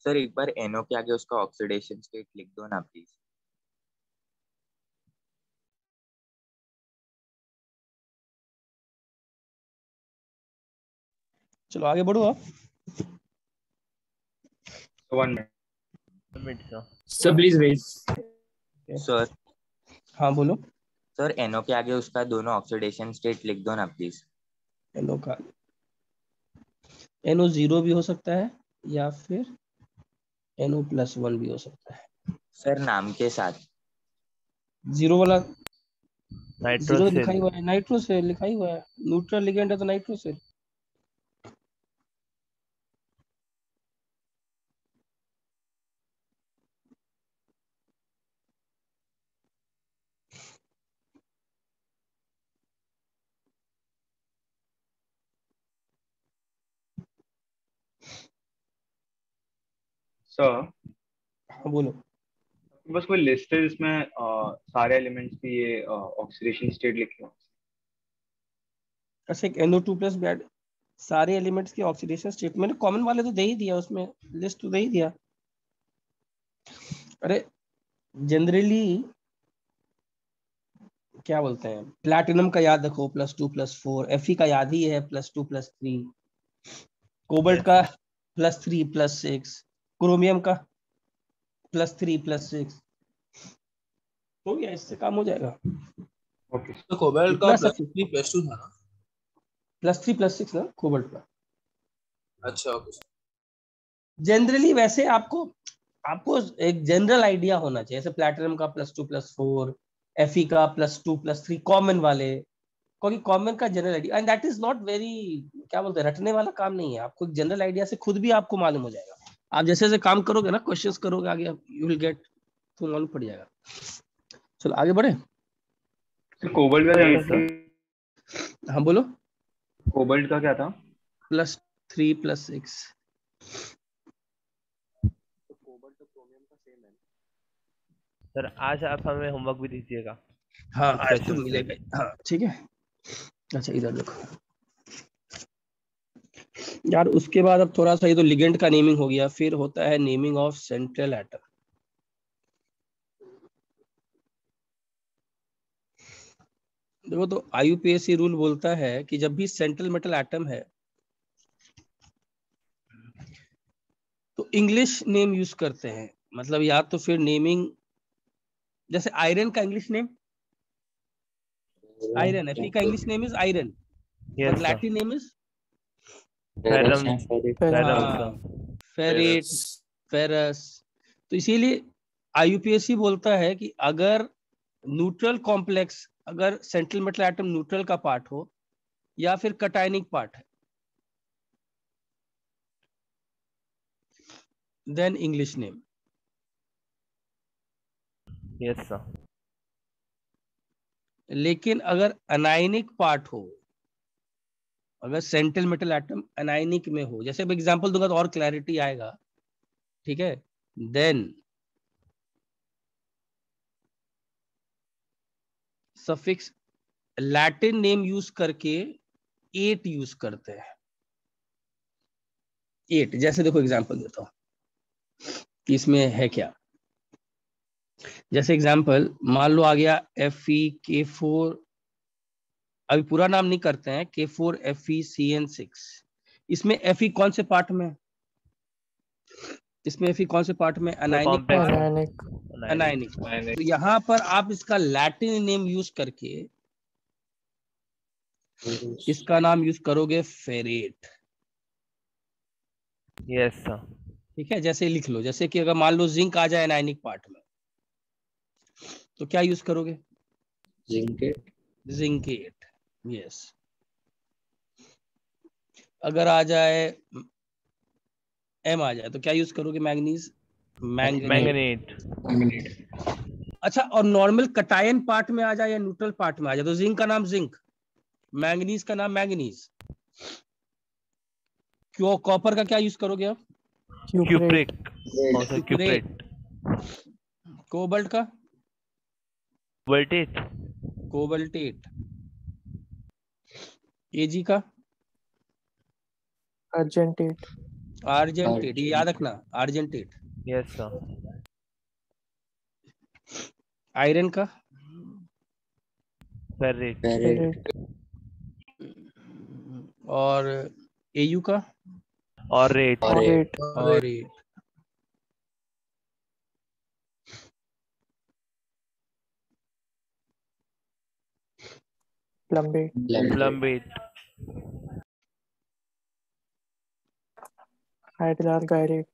सर एक बार NO के आगे उसका ऑक्सीडेशन स्टेट लिख दो ना प्लीज। चलो आगे बढ़ो आप। 1 minute sir. Sir please wait. Sir हाँ बोलो। सर NO के आगे उसका दोनों ऑक्सीडेशन स्टेट लिख दो ना प्लीज। NO का NO0 भी हो सकता है या फिर NO+1 भी हो सकता है। सर नाम के साथ। जीरो वाला जीरो तो लिखा ही नाइट्रोसिल। हुआ है, नाइट्रो से लिखा ही हुआ है, न्यूट्रल लिगेंड है तो नाइट्रो से। सर हाँ बोलो। बस कोई लिस्ट है जिसमें सारे एलिमेंट्स की ये ऑक्सीडेशन स्टेट लिखे हो? अच्छा, एक NO2 प्लस बैड सारे एलिमेंट्स की ऑक्सीडेशन स्टेट, मैंने कॉमन वाले तो दे ही दिया, उसमें लिस्ट तो दे ही दिया। अरे जनरली क्या बोलते हैं, प्लैटिनम का याद रखो +2 +4, Fe का याद ही है +2 +3, कोबल्ट का +3 +6, क्रोमियम का +3 +6, हो गया, इससे काम हो जाएगा। ओके तो कोबाल्ट का इतना सा +3 +2 था ना? +3 +6 ना कोबल्ट का। अच्छा ओके। जनरली वैसे आपको आपको एक जनरल आइडिया होना चाहिए, जैसे प्लैटिनम का +2 +4, Fe का +2 +3 कॉमन वाले, क्योंकि कॉमन का general idea and that is not very, क्या बोलते हैं, रटने वाला काम नहीं है। आपको एक जनरल आइडिया से खुद भी आपको मालूम हो जाएगा। आप जैसे जैसे काम करोगे ना, क्वेश्चंस करोगे आगे, यू विल गेट, तो मालूम पड़ जाएगा। चलो आगे बढ़े। कोबल्ट का Yes, sir. हाँ बोलो। कोबल्ट का क्या था? +3 +6। सर आज आप हमें होमवर्क भी दीजिएगा। हाँ कुछ आज तो questions मिलेगा ही। हाँ ठीक है। अच्छा इधर देखो यार, उसके बाद अब थोड़ा सा, ये तो लिगेंड का नेमिंग हो गया, फिर होता है नेमिंग ऑफ सेंट्रल एटम। देखो तो IUPAC रूल बोलता है कि जब भी सेंट्रल मेटल एटम है तो इंग्लिश नेम यूज करते हैं, मतलब या तो फिर नेमिंग, जैसे आयरन का इंग्लिश नेम आयरन, Fe का English name is iron, Yes, but sir. Latin name is Ferrous Ferrum, and ferric. ferrum, हाँ sir. Ferrate, ferrous. तो इसीलिए IUPAC बोलता है कि अगर न्यूट्रल कॉम्प्लेक्स, अगर सेंट्रल मेटल एटम न्यूट्रल का पार्ट हो या फिर कटायनिक पार्ट है, then English name. Yes, sir. लेकिन अगर अनायनिक पार्ट हो, अगर सेंट्रल मेटल एटम अनायनिक में हो, जैसे एग्जांपल दूंगा तो और क्लैरिटी आएगा, ठीक है, then suffix Latin name use करके 8 यूज करते हैं। 8 जैसे देखो एग्जांपल देता हूं कि इसमें है क्या। जैसे एग्जांपल मान लो आ गया FeK4, अभी पूरा नाम नहीं करते हैं, K4FeCN6। इसमें Fe कौन से पार्ट में, इसमें Fe कौन से पार्ट में, The anionic complex part, one. Anionic. Anionic part. तो यहाँ पर आप इसका लैटिन नेम यूज करके इसका नाम यूज करोगे फेरेट। Yes, sir. ठीक है, जैसे लिख लो, जैसे कि अगर मान लो जिंक आ जाए अनायनिक पार्ट में तो क्या यूज करोगे, Zincate. जिंकेट। यस। अगर आ जाए M आ जाए तो क्या यूज करोगे, मैंगनीज, मैंगनीज। Manganate. अच्छा, और नॉर्मल कटायन पार्ट में आ जाए या न्यूट्रल पार्ट में आ जाए तो जिंक का नाम जिंक, मैंगनीज का नाम मैंगनीज। क्यों, कॉपर का क्या यूज करोगे आप, cuprate. Cupric. Also cuprate. cuprate. Cobalt का Voltate. कोबल्टेट। Ag का अर्जेंटेट। आर्जेंटेट, ये याद रखना, आर्जेंटेट। Yes, sir. आयरन का Ferrate. Ferrate. और Au का Aurate. ऑरेट। और plumbate. Plumbate. Hydrargyrate.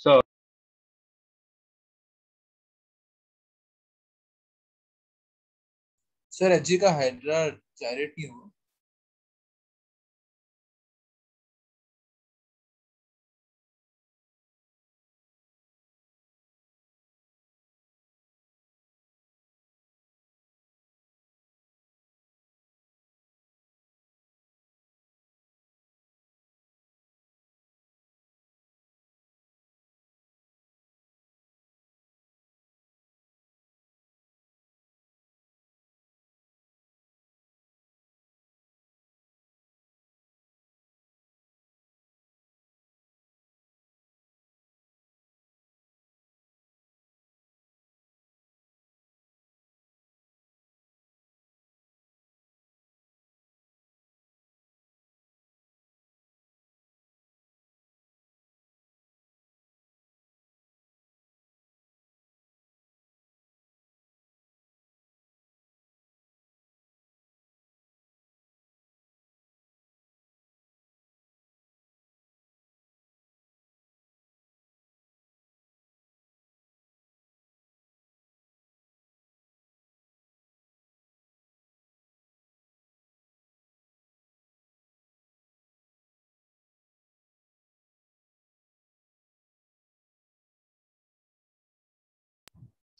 Sir sir H G का हाइड्रा जायरेट नहीं होगा।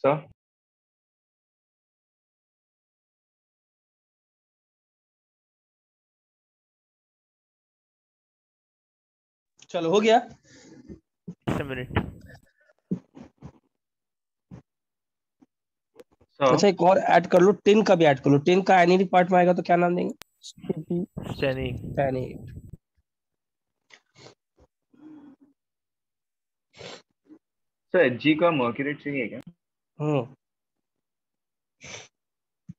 सर चलो हो गया। Just a minute. सर अच्छा एक और ऐड कर लो, 10 का भी ऐड कर लो। 10 का एनएडी पार्ट में आएगा तो क्या नाम देंगे? Standing. 10 सर एचजी का मर्क्यूरी रेट सही है क्या?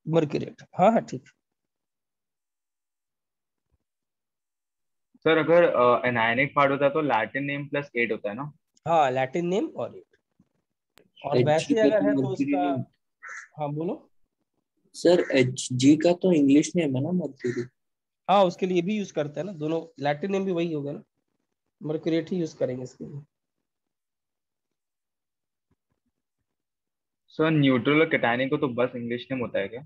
मर्क्यूरी रेट, हाँ हाँ ठीक। सर अगर एनायनिक पार्ट होता है तो लैटिन नेम प्लस 8 होता है ना? हाँ लैटिन नेम और it। और एच जी वैसे का अगर तो है तो मर्क्यूरी उसका, नेम। हाँ बोलो। सर एच जी का तो इंग्लिश नेम है ना मर्क्यूरी। हाँ उसके लिए भी यूज करते हैं ना, दोनों लैटिन नेम भी वही होगा ना, मर्क्यूरी रेट ही यूज करेंगे इसके लिए। सर न्यूट्रल और कैटायनिक हो तो बस इंग्लिश नेम होता है क्या?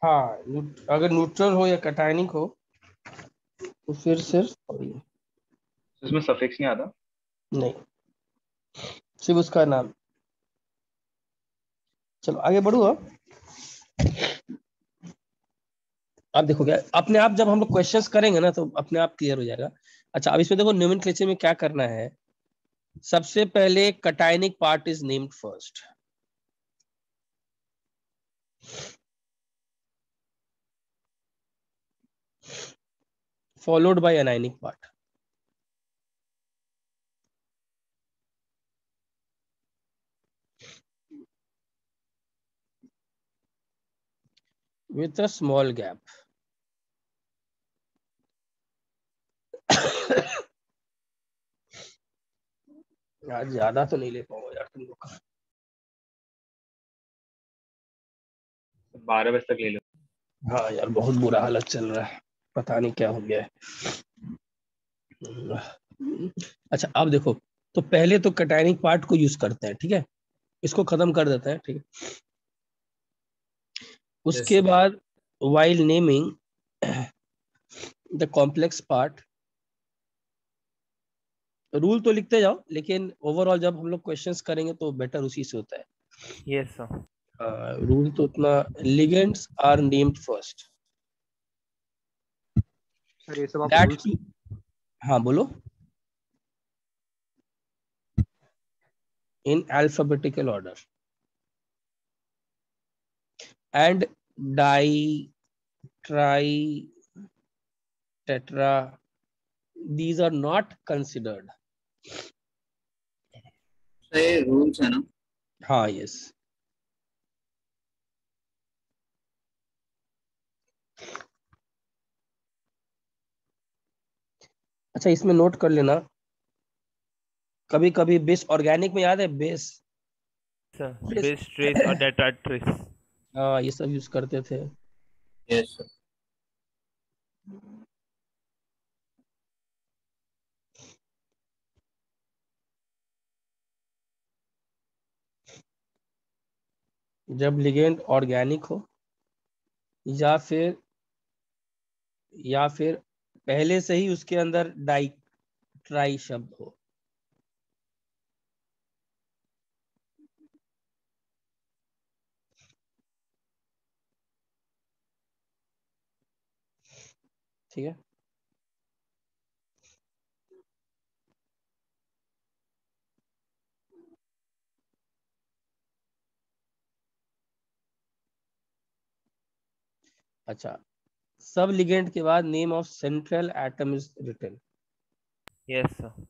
हाँ अगर न्यूट्रल हो या कैटायनिक हो तो फिर सिर्फ इसमें सफिक्स नहीं आता? नहीं, सिर्फ उसका नाम। चलो आगे बढ़ो। अब देखो क्या अपने आप, जब हम लोग क्वेश्चंस करेंगे ना तो अपने आप क्लियर हो जाएगा। अच्छा अब इसमें देखो नोमेनक्लेचर में क्या करना है। सबसे पहले cationic part is named first, followed by anionic part. With a small gap. यार ज्यादा तो नहीं ले पाऊंगा यार तुम लोग का। 12 बजे तक ले लो। हाँ यार बहुत बुरा हालत चल रहा है, पता नहीं क्या हो गया है। अच्छा अब देखो, तो पहले तो कैटायनिक पार्ट को यूज करते हैं, ठीक है, इसको खत्म कर देते हैं, ठीक है। उसके बाद while naming the complex part, rule तो लिखते जाओ लेकिन ओवरऑल जब हम लोग क्वेश्चंस करेंगे तो बेटर उसी से होता है। Yes, sir. रूल तो उतना, ligands are named first. Sir ये सब आप दैट रूल्स, हाँ बोलो। In alphabetical order and di, tri, tetra, these are not considered। ये रूल्स है ना। हाँ यस। अच्छा इसमें नोट कर लेना, कभी कभी बेस, ऑर्गेनिक में याद है base, Sir, base base trace or data trace. हाँ ये सब यूज करते थे। Yes sir. जब लिगेंड ऑर्गेनिक हो या फिर पहले से ही उसके अंदर डाई ट्राई शब्द हो। ठीक है, अच्छा, सब लिगेंड के बाद name of central atom is written. Yes sir.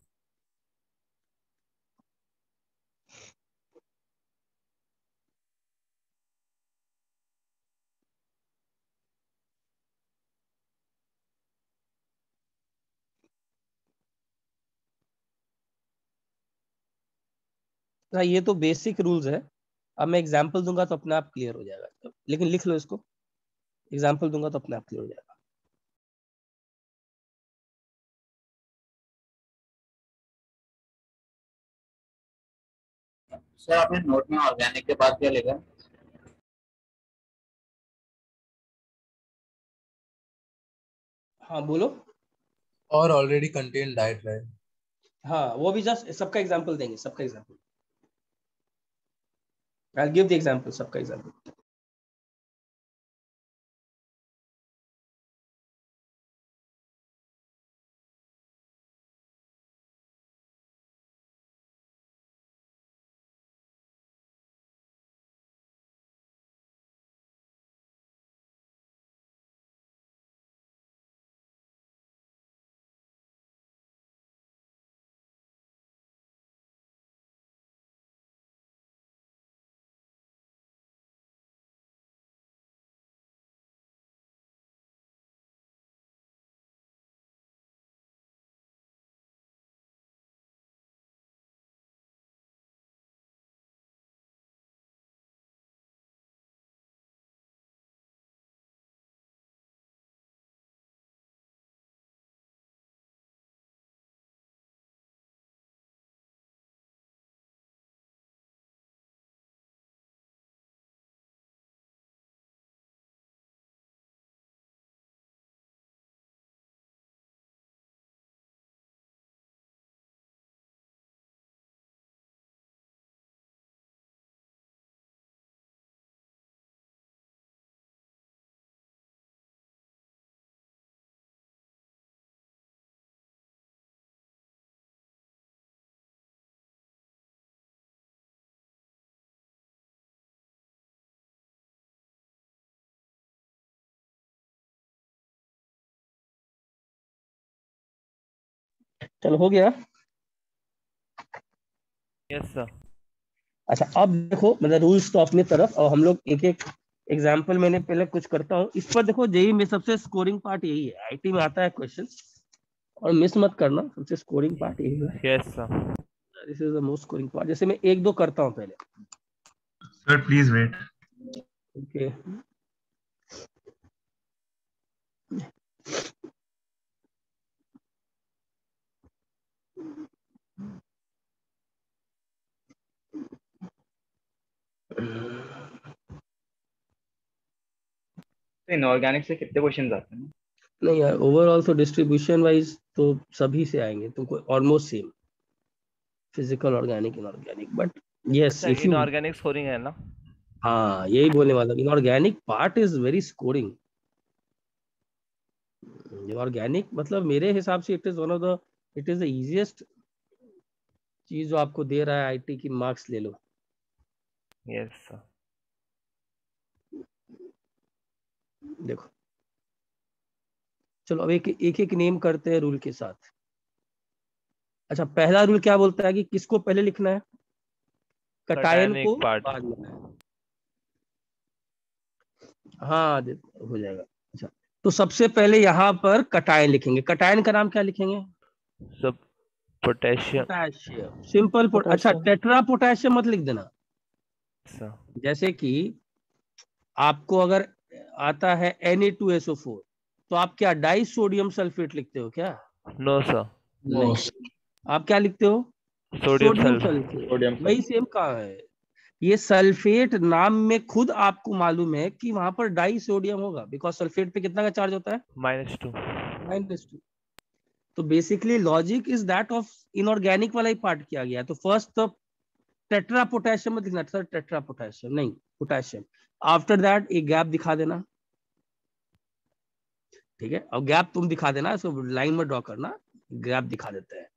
ये तो बेसिक रूल्स है, अब मैं एग्जांपल दूंगा तो अपने आप क्लियर हो जाएगा, लेकिन लिख लो इसको, एग्जांपल दूंगा तो अपने आप क्लियर हो जाएगा। सर आपने नोट में ऑर्गेनिक के बाद क्या लिखा? हाँ बोलो। और ऑलरेडी कंटेन डाइट राइट। हाँ वो भी जस्ट सबका एग्जांपल देंगे, सबका example. I'll give the example, सबका एग्जांपल। चलो हो गया। Yes sir. अच्छा अब देखो, मतलब रूल्स तो अपनी तरफ, और हम लोग एक एक एग्जाम्पल मैंने पहले कुछ करता हूँ इस पर। देखो जेई में सबसे स्कोरिंग पार्ट यही है, आईटी में आता है क्वेश्चन, और मिस मत करना, सबसे स्कोरिंग पार्ट यही है। Yes sir. This is the most scoring part. जैसे मैं एक दो करता हूँ पहले। Sir please wait. Okay inorganic से कितने क्वेश्चंस आते हैं? नहीं यार, ओवरऑल तो डिस्ट्रीब्यूशन वाइज तो सभी से आएंगे तुमको almost same, physical, organic, inorganic, but yes अच्छा इफ यू, इनऑर्गेनिक स्कोरिंग है ना? हाँ यही बोलने वाला, inorganic part is very scoring. Organic मतलब मेरे हिसाब से it is one of the, it is the easiest चीज जो आपको दे रहा है आईटी की, मार्क्स ले लो। Yes sir. देखो चलो अब एक एक नेम करते हैं रूल के साथ। अच्छा पहला रूल क्या बोलता है कि किसको पहले लिखना है? कटायन कटायन को एक पार्ट। बाद में। हाँ हो जाएगा। अच्छा तो सबसे पहले यहाँ पर कटायन लिखेंगे। कटायन का नाम क्या लिखेंगे? सब पोटेशियम। पोटेशियम, सिंपल अच्छा पोटेशियम। टेट्रा पोटेशियम मत लिख देना। सर जैसे कि आपको अगर आता है Na2SO4 तो आप क्या डाई सोडियम सल्फेट लिखते हो क्या? No sir. नहीं, आप क्या लिखते हो? Sodium sodium sulphate. सल्फेट। वही सेम कहाँ है? ये सल्फेट नाम में खुद आपको मालूम है कि वहां पर डाई सोडियम होगा, बिकॉज सल्फेट पे कितना का चार्ज होता है? -2। -2। तो basically logic is that of inorganic वाला ही पार्ट किया गया है। तो फर्स्ट तो टेट्रा पोटेशियम मत लिखना सर, टेट्रा पोटेशियम नहीं, पोटेशियम। आफ्टर दैट एक गैप दिखा देना, ठीक है, और गैप तुम दिखा देना, इसको लाइन में ड्रॉ करना, गैप दिखा देते हैं।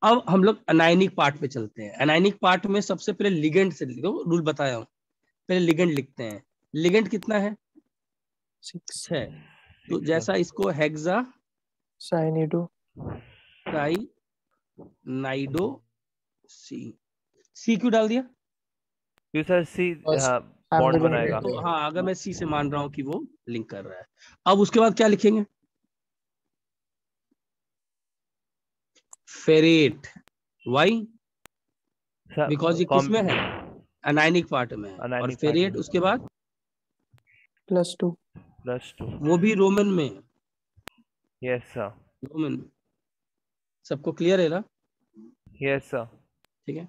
अब हम लोग अनायनिक पार्ट पे चलते हैं। अनायनिक पार्ट में सबसे पहले लिगेंड से लिखो, रूल बताया हूं, पहले लिगेंड लिखते हैं। लिगेंड कितना है? 6। तो जैसा इसको हेक्सा साइनिडो नाइडो सी क्यों डाल दिया? क्यों सर? सी family बॉन्ड bond बनाएगा। तो हाँ, अगर मैं सी से मान रहा हूँ कि वो लिंक कर रहा है। अब उसके बाद क्या लिखेंगे? फेरेट। वाई? सर बिकॉज ये किस में है? अनायनिक पार्ट में है। और अनायनिक पार्ट फेरेट में। उसके बाद +2 +2। वो भी रोमन में, यस सर। रोमन में। सबको क्लियर है ना? Yes sir. ठीक है।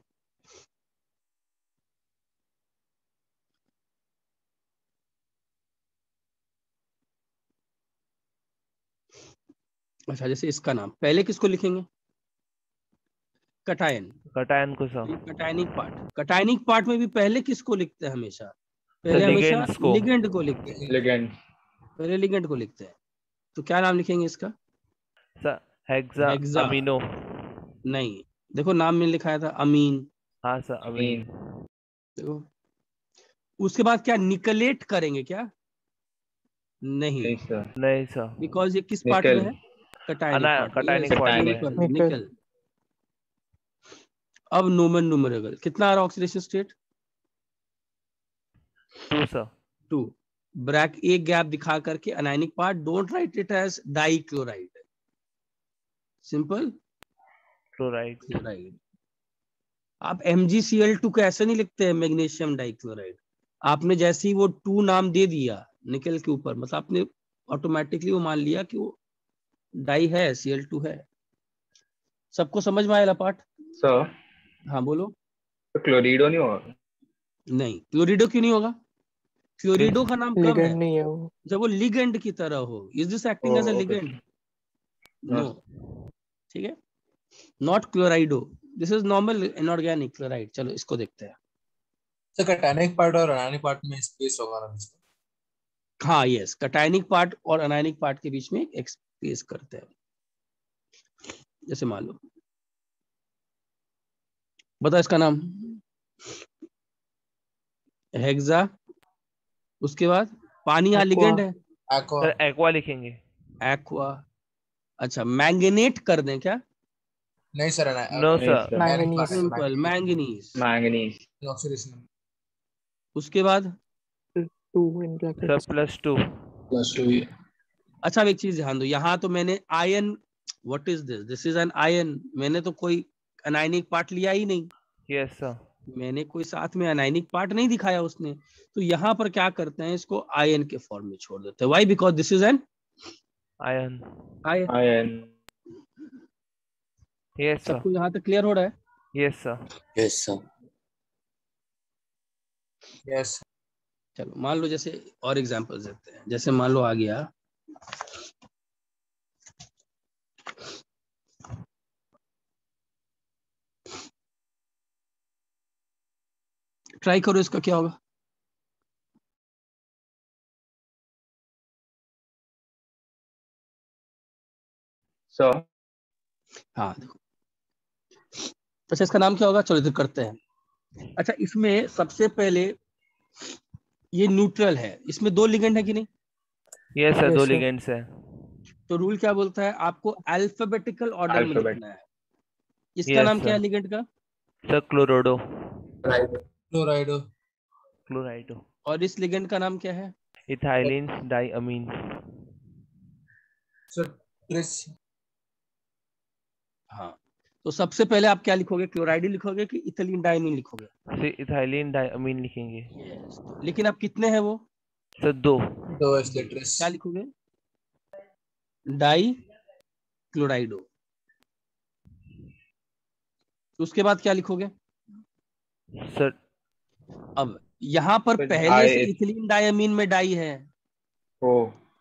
अच्छा, जैसे इसका नाम पहले किसको लिखेंगे? कटायन। कटायन को sir. Cationic part, cationic part में भी पहले किसको लिखते हैं? हमेशा पहले हमेशा लिगेंड्स को। लिगेंड को लिखते हैं, लिगेंड। पहले लिगेंड को लिखते हैं। तो क्या नाम लिखेंगे इसका? Sir hexa hexa. अमीनो। नहीं, देखो नाम में लिखाया था अमीन। हाँ सर अमीन। देखो उसके बाद क्या निकलेट करेंगे क्या? नहीं, नहीं सर। नहीं सर। बिकॉज ये किस पार्ट में है? Cationic part. Cationic Yes, part में। Cationic। Simple, nickel. अब नोमन न्यूमेरिकल कितना आ रहा ऑक्सीडेशन स्टेट? 2 सर। 2। ब्रैक एक गैप दिखा करके anionic part, don't write it as dichloride, simple chloride. Chloride. आप MgCl2 को ऐसे नहीं लिखते हैं मैग्नीशियम डाइक्लोराइड। आपने जैसे ही वो 2 नाम दे दिया निकल के ऊपर, मतलब आपने ऑटोमेटिकली वो मान लिया कि वो डाई है, Cl2 है। सबको समझ में आया पार्ट? सर हाँ बोलो। तो क्लोरीडो नहीं होगा? नहीं, क्लोरिडो क्यों नहीं होगा? क्लोरिडो का नाम कब है? लिगेंड नहीं है वो। जब वो लिगेंड की तरह हो। Is this acting as a okay. Ligand? No, ठीक है, not chlorido, this is normal inorganic chloride. चलो इसको देखते हैं। तो कटायनिक पार्ट और अनायनिक पार्ट में स्पेस होगा ना बीच में? हाँ यस, कटायनिक पार्ट और अनायनिक पार्ट के बीच में एक स्पेस करते हैं। जैसे मान लो, बताओ इसका नाम हेक्सा, उसके बाद पानी या लिगेंड है? एक्वा। सर एक्वा लिखेंगे। एक्वा। अच्छा, मैंगनेट कर दें क्या? नहीं सर नो नहीं sir. Sir. Manganese. Simple manganese. Manganese. Oxidation. उसके बाद 2 in bracket सर +2। +2 अच्छा, अब एक चीज ध्यान दो, यहाँ तो मैंने ion, what is this? This is an ion. मैंने तो कोई अनायनिक पार्ट लिया ही नहीं, यस सर। मैंने कोई साथ में अनायनिक पार्ट नहीं दिखाया उसने। तो यहाँ पर क्या करते हैं, इसको आयन के फॉर्म में छोड़ देते हैं। Why? Because this is an ion. Ion. Ion. Yes sir. सबको यहाँ तक क्लियर हो रहा है? Yes sir. Yes, sir. Yes. चलो मान लो, जैसे और एग्जांपल्स देते हैं। जैसे मान लो आ गया ट्राई करो, इसका क्या होगा? सर हाँ देखो, अच्छा इसका नाम क्या होगा? चलो इधर करते हैं। अच्छा, इसमें सबसे पहले ये न्यूट्रल है, इसमें 2 लिगेंड है कि नहीं? Yes sir, Yes, 2 sir. Ligands है। तो रूल क्या बोलता है? आपको अल्फाबेटिकल ऑर्डर में Alphabet. लिखना है। इसका Yes, नाम sir. क्या है लिगेंड का? Sir chlorodo. क्लोराइडो। क्लोराइडो। और इस लिगेंड का नाम क्या है? Ethylene diamine. सर ट्रेस। हाँ, तो सबसे पहले आप क्या लिखोगे? क्लोराइड ही लिखोगे कि इथिलीन डाइमीन लिखोगे? से इथाइलिन डाइअमीन लिखेंगे। यस। लेकिन अब कितने हैं वो? सर 2। दो इसलिए ट्रेस। क्या लिखोगे? डाई क्लोराइडो। उसके बाद क्या लिखोगे? सर अब यहाँ पर तो पहले से डाई इथिलीन डायमीन में डाई है, ओ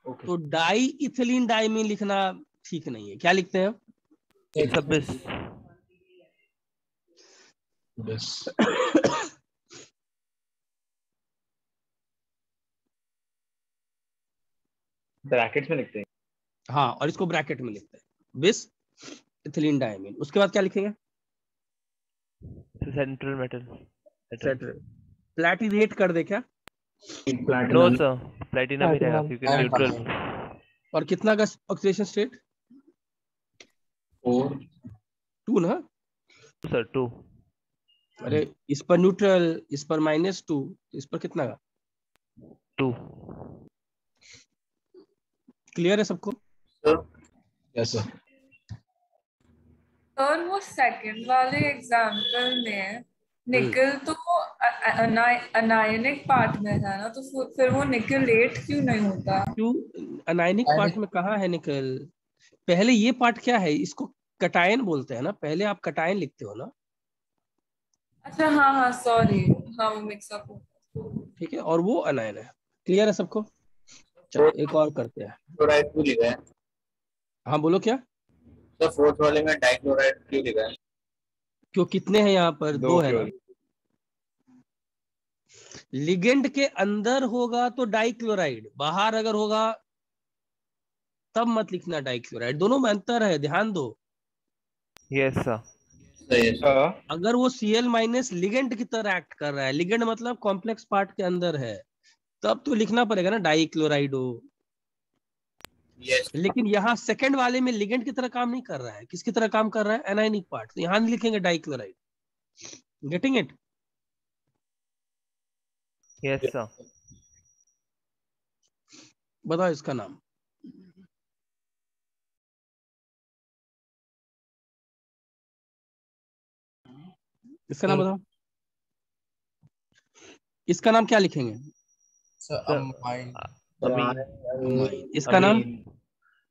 ओके तो डाई इथिलीन डायमीन लिखना ठीक नहीं है। क्या लिखते हैं? 26 Yes. ब्रैकेट्स में लिखते हैं। हाँ, और इसको ब्रैकेट में लिखते हैं बिस इथिलीन डायमीन। उसके बाद क्या लिखेंगे? सेंट्रल मेटल प्लैटिनेट कर दे क्या? नो प्लैटिनम सर, प्लेटिनम ही रहेगा Platinum. क्योंकि And न्यूट्रल। और कितना का ऑक्सीडेशन स्टेट? 4. 2 ना? सर 2 अरे इस पर न्यूट्रल, इस पर -2, इस पर कितना का? 2 क्लियर है सबको? yes sir. और वो सेकंड वाले एग्जांपल में निकल तो अनायनिक पार्ट में था ना, तो फिर वो निकलेट क्यों नहीं होता? क्यों अनायनिक पार्ट में कहाँ है निकल? पहले ये पार्ट क्या है? इसको कटायन बोलते हैं ना, पहले आप कटायन लिखते हो ना। अच्छा हाँ हाँ सॉरी, हाँ वो मिक्सअप हो। ठीक है, और वो अनायन है। क्लियर है सबको? चलो एक और करते हैं। क्लोराइड क्यों लिखा है? हाँ बोलो क्या? तो फोर्थ वाले में डाइक्लोराइड क्यों लिखा है? क्यों कितने हैं यहाँ पर? 2 है ना। लिगेंड के अंदर होगा तो डाइक्लोराइड, बाहर अगर होगा तब मत लिखना डाइक्लोराइड। दोनों में अंतर है, ध्यान दो। Yes sir. सही है। अगर वो Cl- लिगेंड की तरह एक्ट कर रहा है, लिगेंड मतलब कॉम्प्लेक्स पार्ट के अंदर है, तब तो लिखना पड़ेगा ना डाइक्लोराइडो। यस लेकिन यहाँ सेकंड वाले में लिगेंड की तरह काम नहीं कर रहा है। किसकी तरह काम कर रहा है? Anionic part. तो यहाँ नहीं लिखेंगे dichloride. Getting it? Yes sir. बताओ इसका नाम। इसका नाम Sir, बताओ। इसका नाम क्या लिखेंगे? sir, sir amine. Amine. Amine. इसका नाम?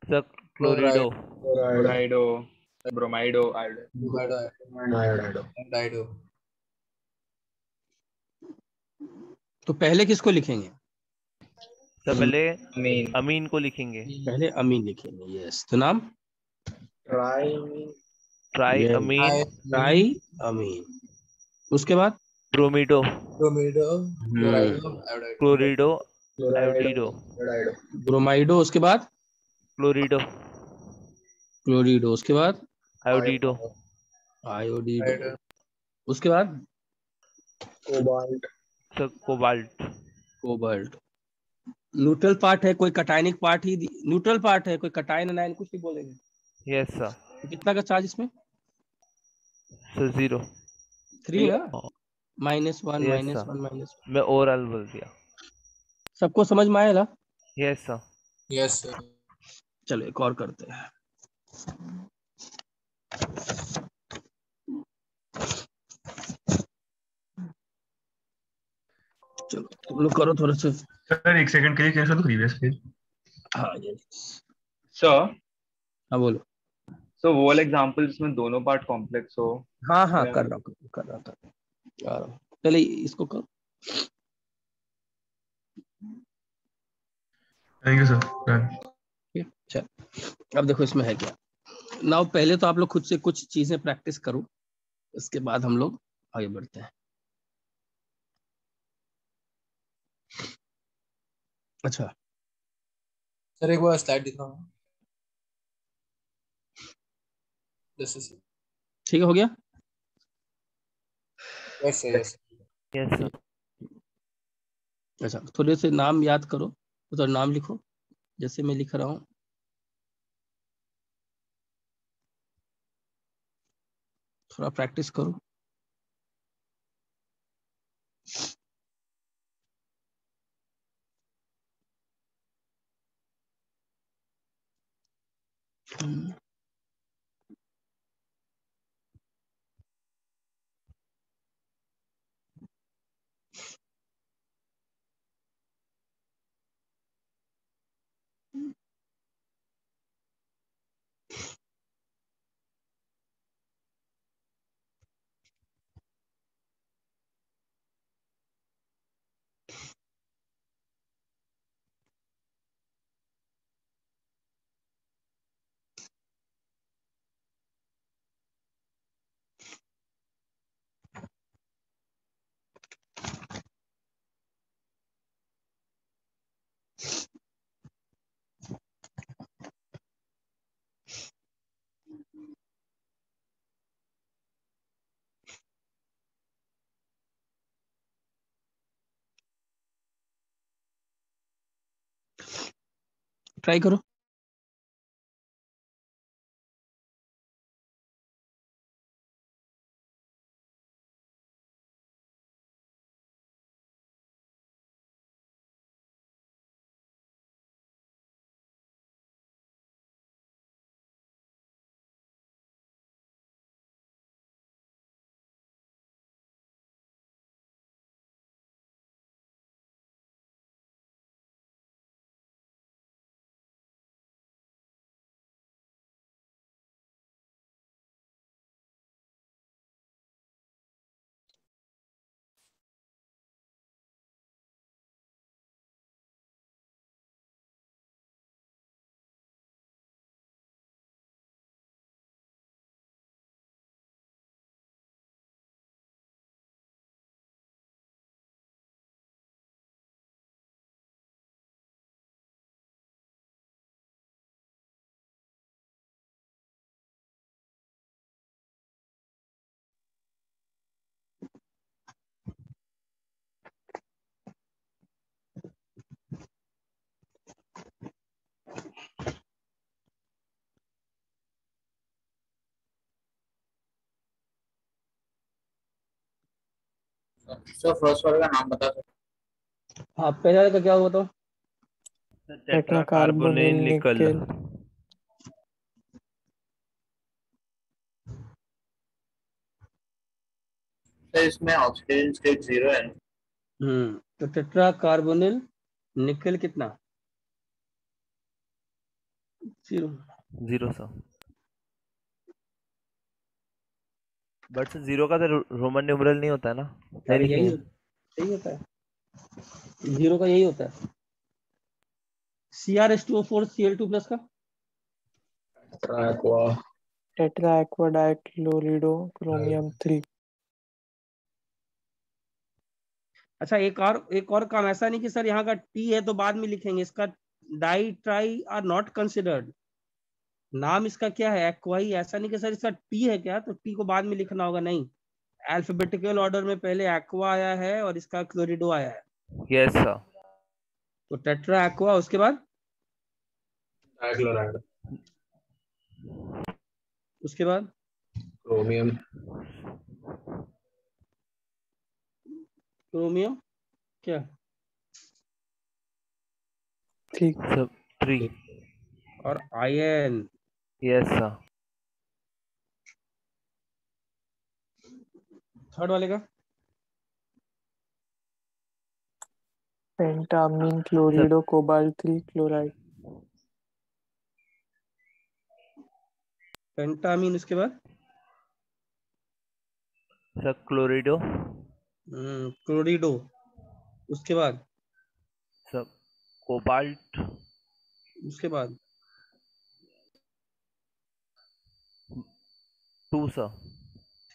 Sir chlorido. Chlorido, bromido, Bromide and dido. तो पहले किसको लिखेंगे? सर पहले मीन अमीन को लिखेंगे। पहले अमीन लिखेंगे। यस, तो नाम? ट्राई अमीन ट्राई अमीन। उसके बाद ब्रोमिडो Bromido, chlorido, iodide. क्लोरिडो आयोडीडो ब्रोमाइडो। उसके बाद क्लोरिडो क्लोरिडो। उसके बाद आयोडीडो आयोडीडो। उसके बाद sir cobalt. Cobalt. Neutral part है, कोई कटायनिक पार्ट ही न्यूट्रल पार्ट है, कोई कटायन अनायन कुछ नहीं बोलेंगे। Yes sir. तो कितना का चार्ज इसमें? सर 0। 3 ना? -1 यस -1 सर, -1। मैं ओरल बोल दिया। सबको समझ में आया ना? Yes sir. Yes sir. चलो एक और करते हैं। चलो तुम लोग करो थोड़ा सा। सर एक सेकंड के लिए कैंसिल प्रीवियस पेज। हाँ यस। सर हाँ बोलो। सो वो वाला एग्जांपल जिसमें दोनों पार्ट कॉम्प्लेक्स हो। हाँ हाँ कर रहा हूँ। पहले इसको करो। Thank you sir. ठीक, चल अब देखो इसमें है क्या। नाउ पहले तो आप लोग खुद से कुछ चीजें प्रैक्टिस करो, इसके बाद हम लोग आगे बढ़ते हैं। अच्छा Sir, एक बार slide दिखाओ. This is it. ठीक है, हो गया। Yes sir, yes. Yes sir. अच्छा थोड़े से नाम याद करो, तो नाम लिखो जैसे मैं लिख रहा हूँ। थोड़ा प्रैक्टिस करो। ट्राई करो। सर फर्स्ट वाले का नाम बता सकते हाँ पहले वाले का क्या हुआ था? टेट्रा कार्बोनिल निकल। सर इसमें ऑक्सीडेशन स्टेट 0 है। तो टेट्रा कार्बोनिल निकल कितना? 0 सर। बट सर 0 का तो रोमन न्यूमरल नहीं होता है ना? नहीं यही लिखेंगे। होता है, 0 का यही होता है। CrH2O4 Cl2 प्लस का टेट्रा एक्वा डाइक्लोरिडो क्रोमियम 3। अच्छा एक और काम, ऐसा नहीं कि सर यहाँ का टी है तो बाद में लिखेंगे, इसका di tri are not considered. नाम इसका क्या है? एक्वा ही। ऐसा नहीं कि सर इसका टी है क्या तो टी को बाद में लिखना होगा, नहीं। अल्फाबेटिकल ऑर्डर में पहले एक्वा आया है और इसका क्लोरिडो आया है। Yes sir. तो टेट्रा एक्वा, उसके बाद डाइक्लोराइड, उसके बाद क्रोमियम, क्रोमियम क्या? सब 3 और आयन। Yes sir. थर्ड वाले का पेंटामीन क्लोरिडो कोबाल्ट 3 क्लोराइड। पेंटामीन, उसके बाद सर क्लोरिडो। क्लोरिडो, उसके बाद सर कोबाल्ट, उसके बाद 2 सर।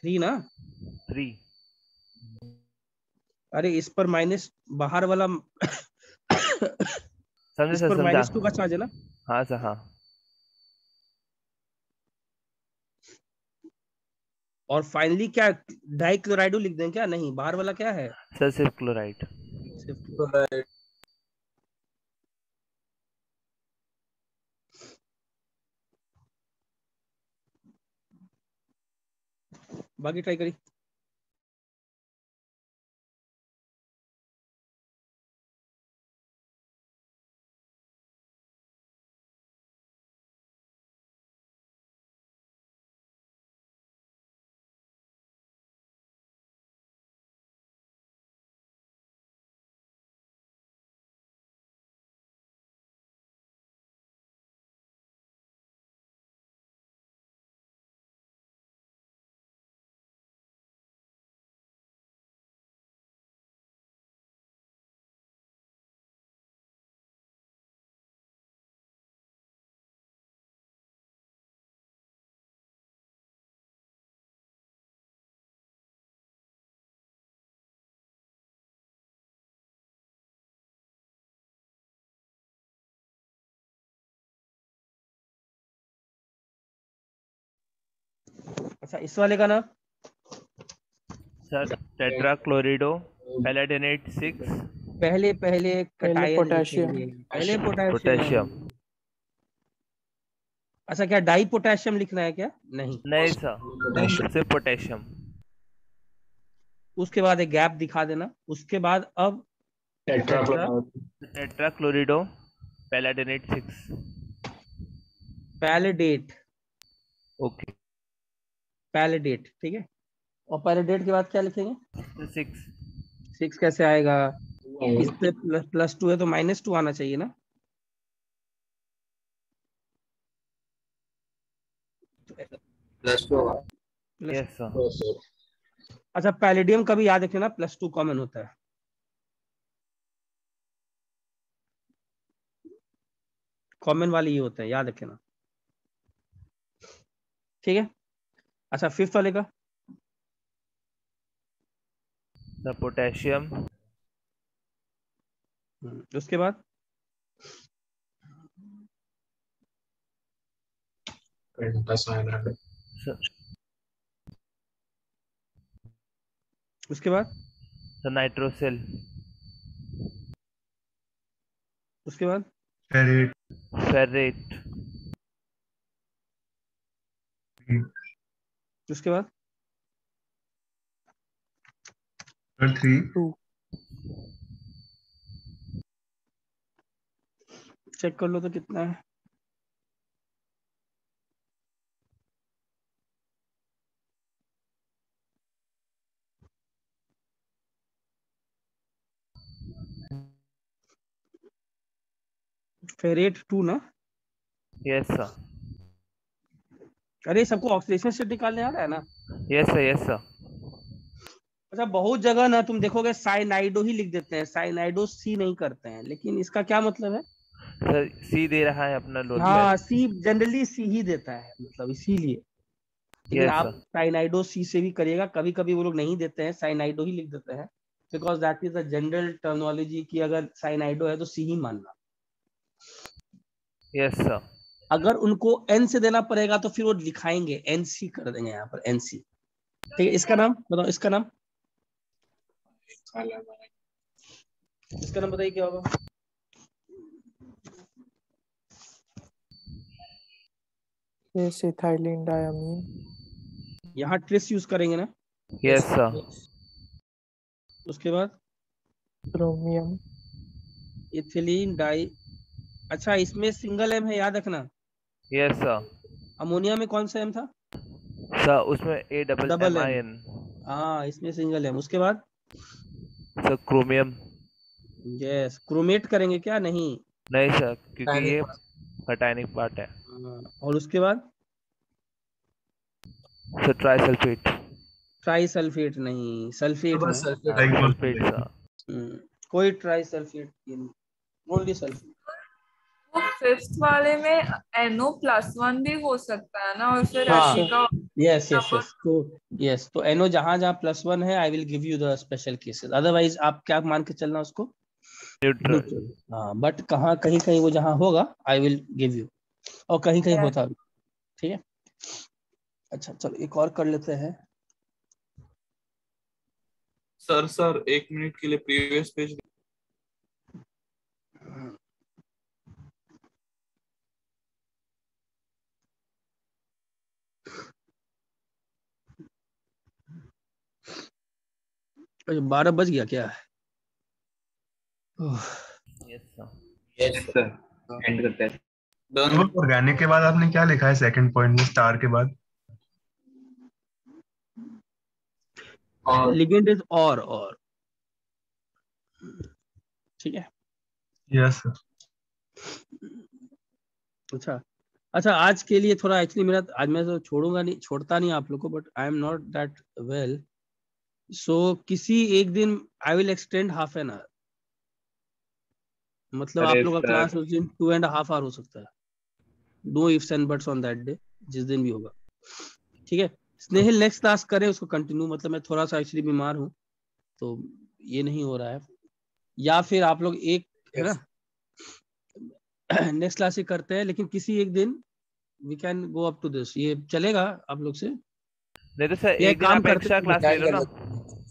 3 ना? 3। अरे इस पर माइनस बाहर वाला समझे इस सर, पर समझा। -2 का चार्ज है ना? हाँ सर हाँ। और फाइनली क्या डाइक्लोराइडो लिख दें क्या? नहीं, बाहर वाला क्या है? सर सिर्फ क्लोराइड। सिर्फ क्लोराइड। बाकी ट्राई करी। अच्छा इस वाले का ना सर टेट्रा क्लोरिडो पैलेडिनेट 6। पहले पहले कटायन पोटेशियम। लिखेंगे, पहले पोटेशियम। अच्छा क्या डाई पोटेशियम लिखना है क्या? नहीं, नहीं सर, सिर्फ पोटेशियम। उसके बाद एक गैप दिखा देना। उसके बाद अब टेट्राक्लोरिडो पैलेडिनेट 6। पैलेडेट, ओके, पैलेडेट, ठीक है। और पैलेडेट के बाद क्या लिखेंगे? 6। 6 कैसे आएगा? इस पे +2 है तो -2 आना चाहिए ना। +2 होगा। Yes sir. अच्छा पैलेडियम का भी याद रखना, +2 कॉमन होता है। कॉमन वाले ये होते हैं, याद रखना, ठीक है। अच्छा 5th वाले का? The potassium. उसके बाद उसके बाद द नाइट्रोसिल। उसके बाद फेरेट। उसके बाद 3 चेक कर लो तो कितना है। फेरेट 2 ना? Yes sir. अरे सबको ऑक्सीडेशन स्टेट निकालने आ रहा है ना? Yes sir, yes sir. अच्छा बहुत जगह ना तुम देखोगे साइनाइडो ही लिख देते हैं, साइनाइडो सी नहीं करते हैं, लेकिन इसका क्या मतलब है? सर सी दे रहा है अपना लोड। हाँ सी जनरली सी ही देता है, मतलब इसीलिए। लेकिन यस आप सर। साइनाइडो सी से भी करिएगा, कभी कभी वो लोग नहीं देते हैं, साइनाइडो ही लिख देते हैं, because that is the general terminology की अगर साइनाइडो है तो सी ही मानना। Yes sir. अगर उनको एन से देना पड़ेगा तो फिर वो लिखाएंगे एनसी कर देंगे यहाँ पर, एनसी, ठीक है। इसका नाम बताओ, इसका नाम, इसका नाम बताइए क्या होगा? Ethylene diamine. यहाँ ट्रेस यूज करेंगे ना? Yes sir. उसके बाद क्रोमियम। Ethylene die. अच्छा इसमें सिंगल एम है, याद रखना। Yes sir. अमोनिया में कौन सा एम था? सर उसमें डबल AMIN। एम। हाँ इसमें सिंगल एम। उसके बाद सर क्रोमियम। यस, क्रोमेट करेंगे क्या? नहीं सर, क्योंकि ये कैटायनिक पार्ट है। और उसके बाद सर ट्राइसल्फेट। ट्राइसल्फेट नहीं, सल्फेट ना? Sulphate sir. कोई ट्राइसल्फेट, ओनली सल्फेट। वो 5th वाले में NO+1 भी हो सकता है ना, और फिर हाँ Fe का यस यस यस, तो यस तो NO जहां जहां +1 है I will give you the special cases, otherwise आप क्या मान के चलना उसको? न्यूट्रल। हाँ बट कहाँ कहीं कहीं वो जहां होगा आई विल गिव यू, और कहीं कहीं होता भी, ठीक है। अच्छा चलो एक और कर लेते हैं। सर 1 मिनट के लिए प्रीवियस पेज। अच्छा 12 बज गया क्या? यस सर, एंड करते हैं। ऑर्गेनिक के बाद आपने क्या लिखा है सेकंड पॉइंट में, स्टार के बाद? लिगेंड इज और ठीक है। Yes sir. अच्छा आज के लिए थोड़ा एक्चुअली मेरा, आज मैं तो छोड़ता नहीं आप लोग को, but I am not that well, so किसी एक दिन I will extend ½ an hour, मतलब आप लोग का क्लास उस दिन 2.5 आवर हो सकता है। No ifs and buts on that day, जिस दिन भी होगा, ठीक है। स्नेहिल नेक्स्ट क्लास करें उसको कंटिन्यू, मतलब मैं थोड़ा सा एक्चुअली बीमार हूँ तो ये नहीं हो रहा है, या फिर आप लोग एक है ना नेक्स्ट क्लास ही करते हैं, लेकिन किसी एक दिन we can go up to this, ये चलेगा आप लोग से? नहीं तो सर एक दिन काम आप एक्स्ट्रा क्लास ले लो ना।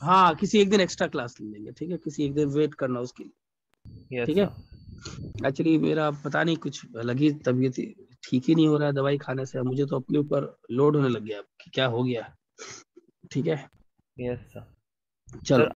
हाँ किसी एक दिन एक्स्ट्रा क्लास ले लेंगे, ठीक है, किसी एक दिन वेट करना उसके लिए, ठीक है। एक्चुअली मेरा पता नहीं कुछ अलग ही तबीयत ठीक ही नहीं हो रहा है दवाई खाने से। मुझे तो अपने ऊपर लोड होने लग गया कि क्या हो गया। ठीक है यस सर। चलो सर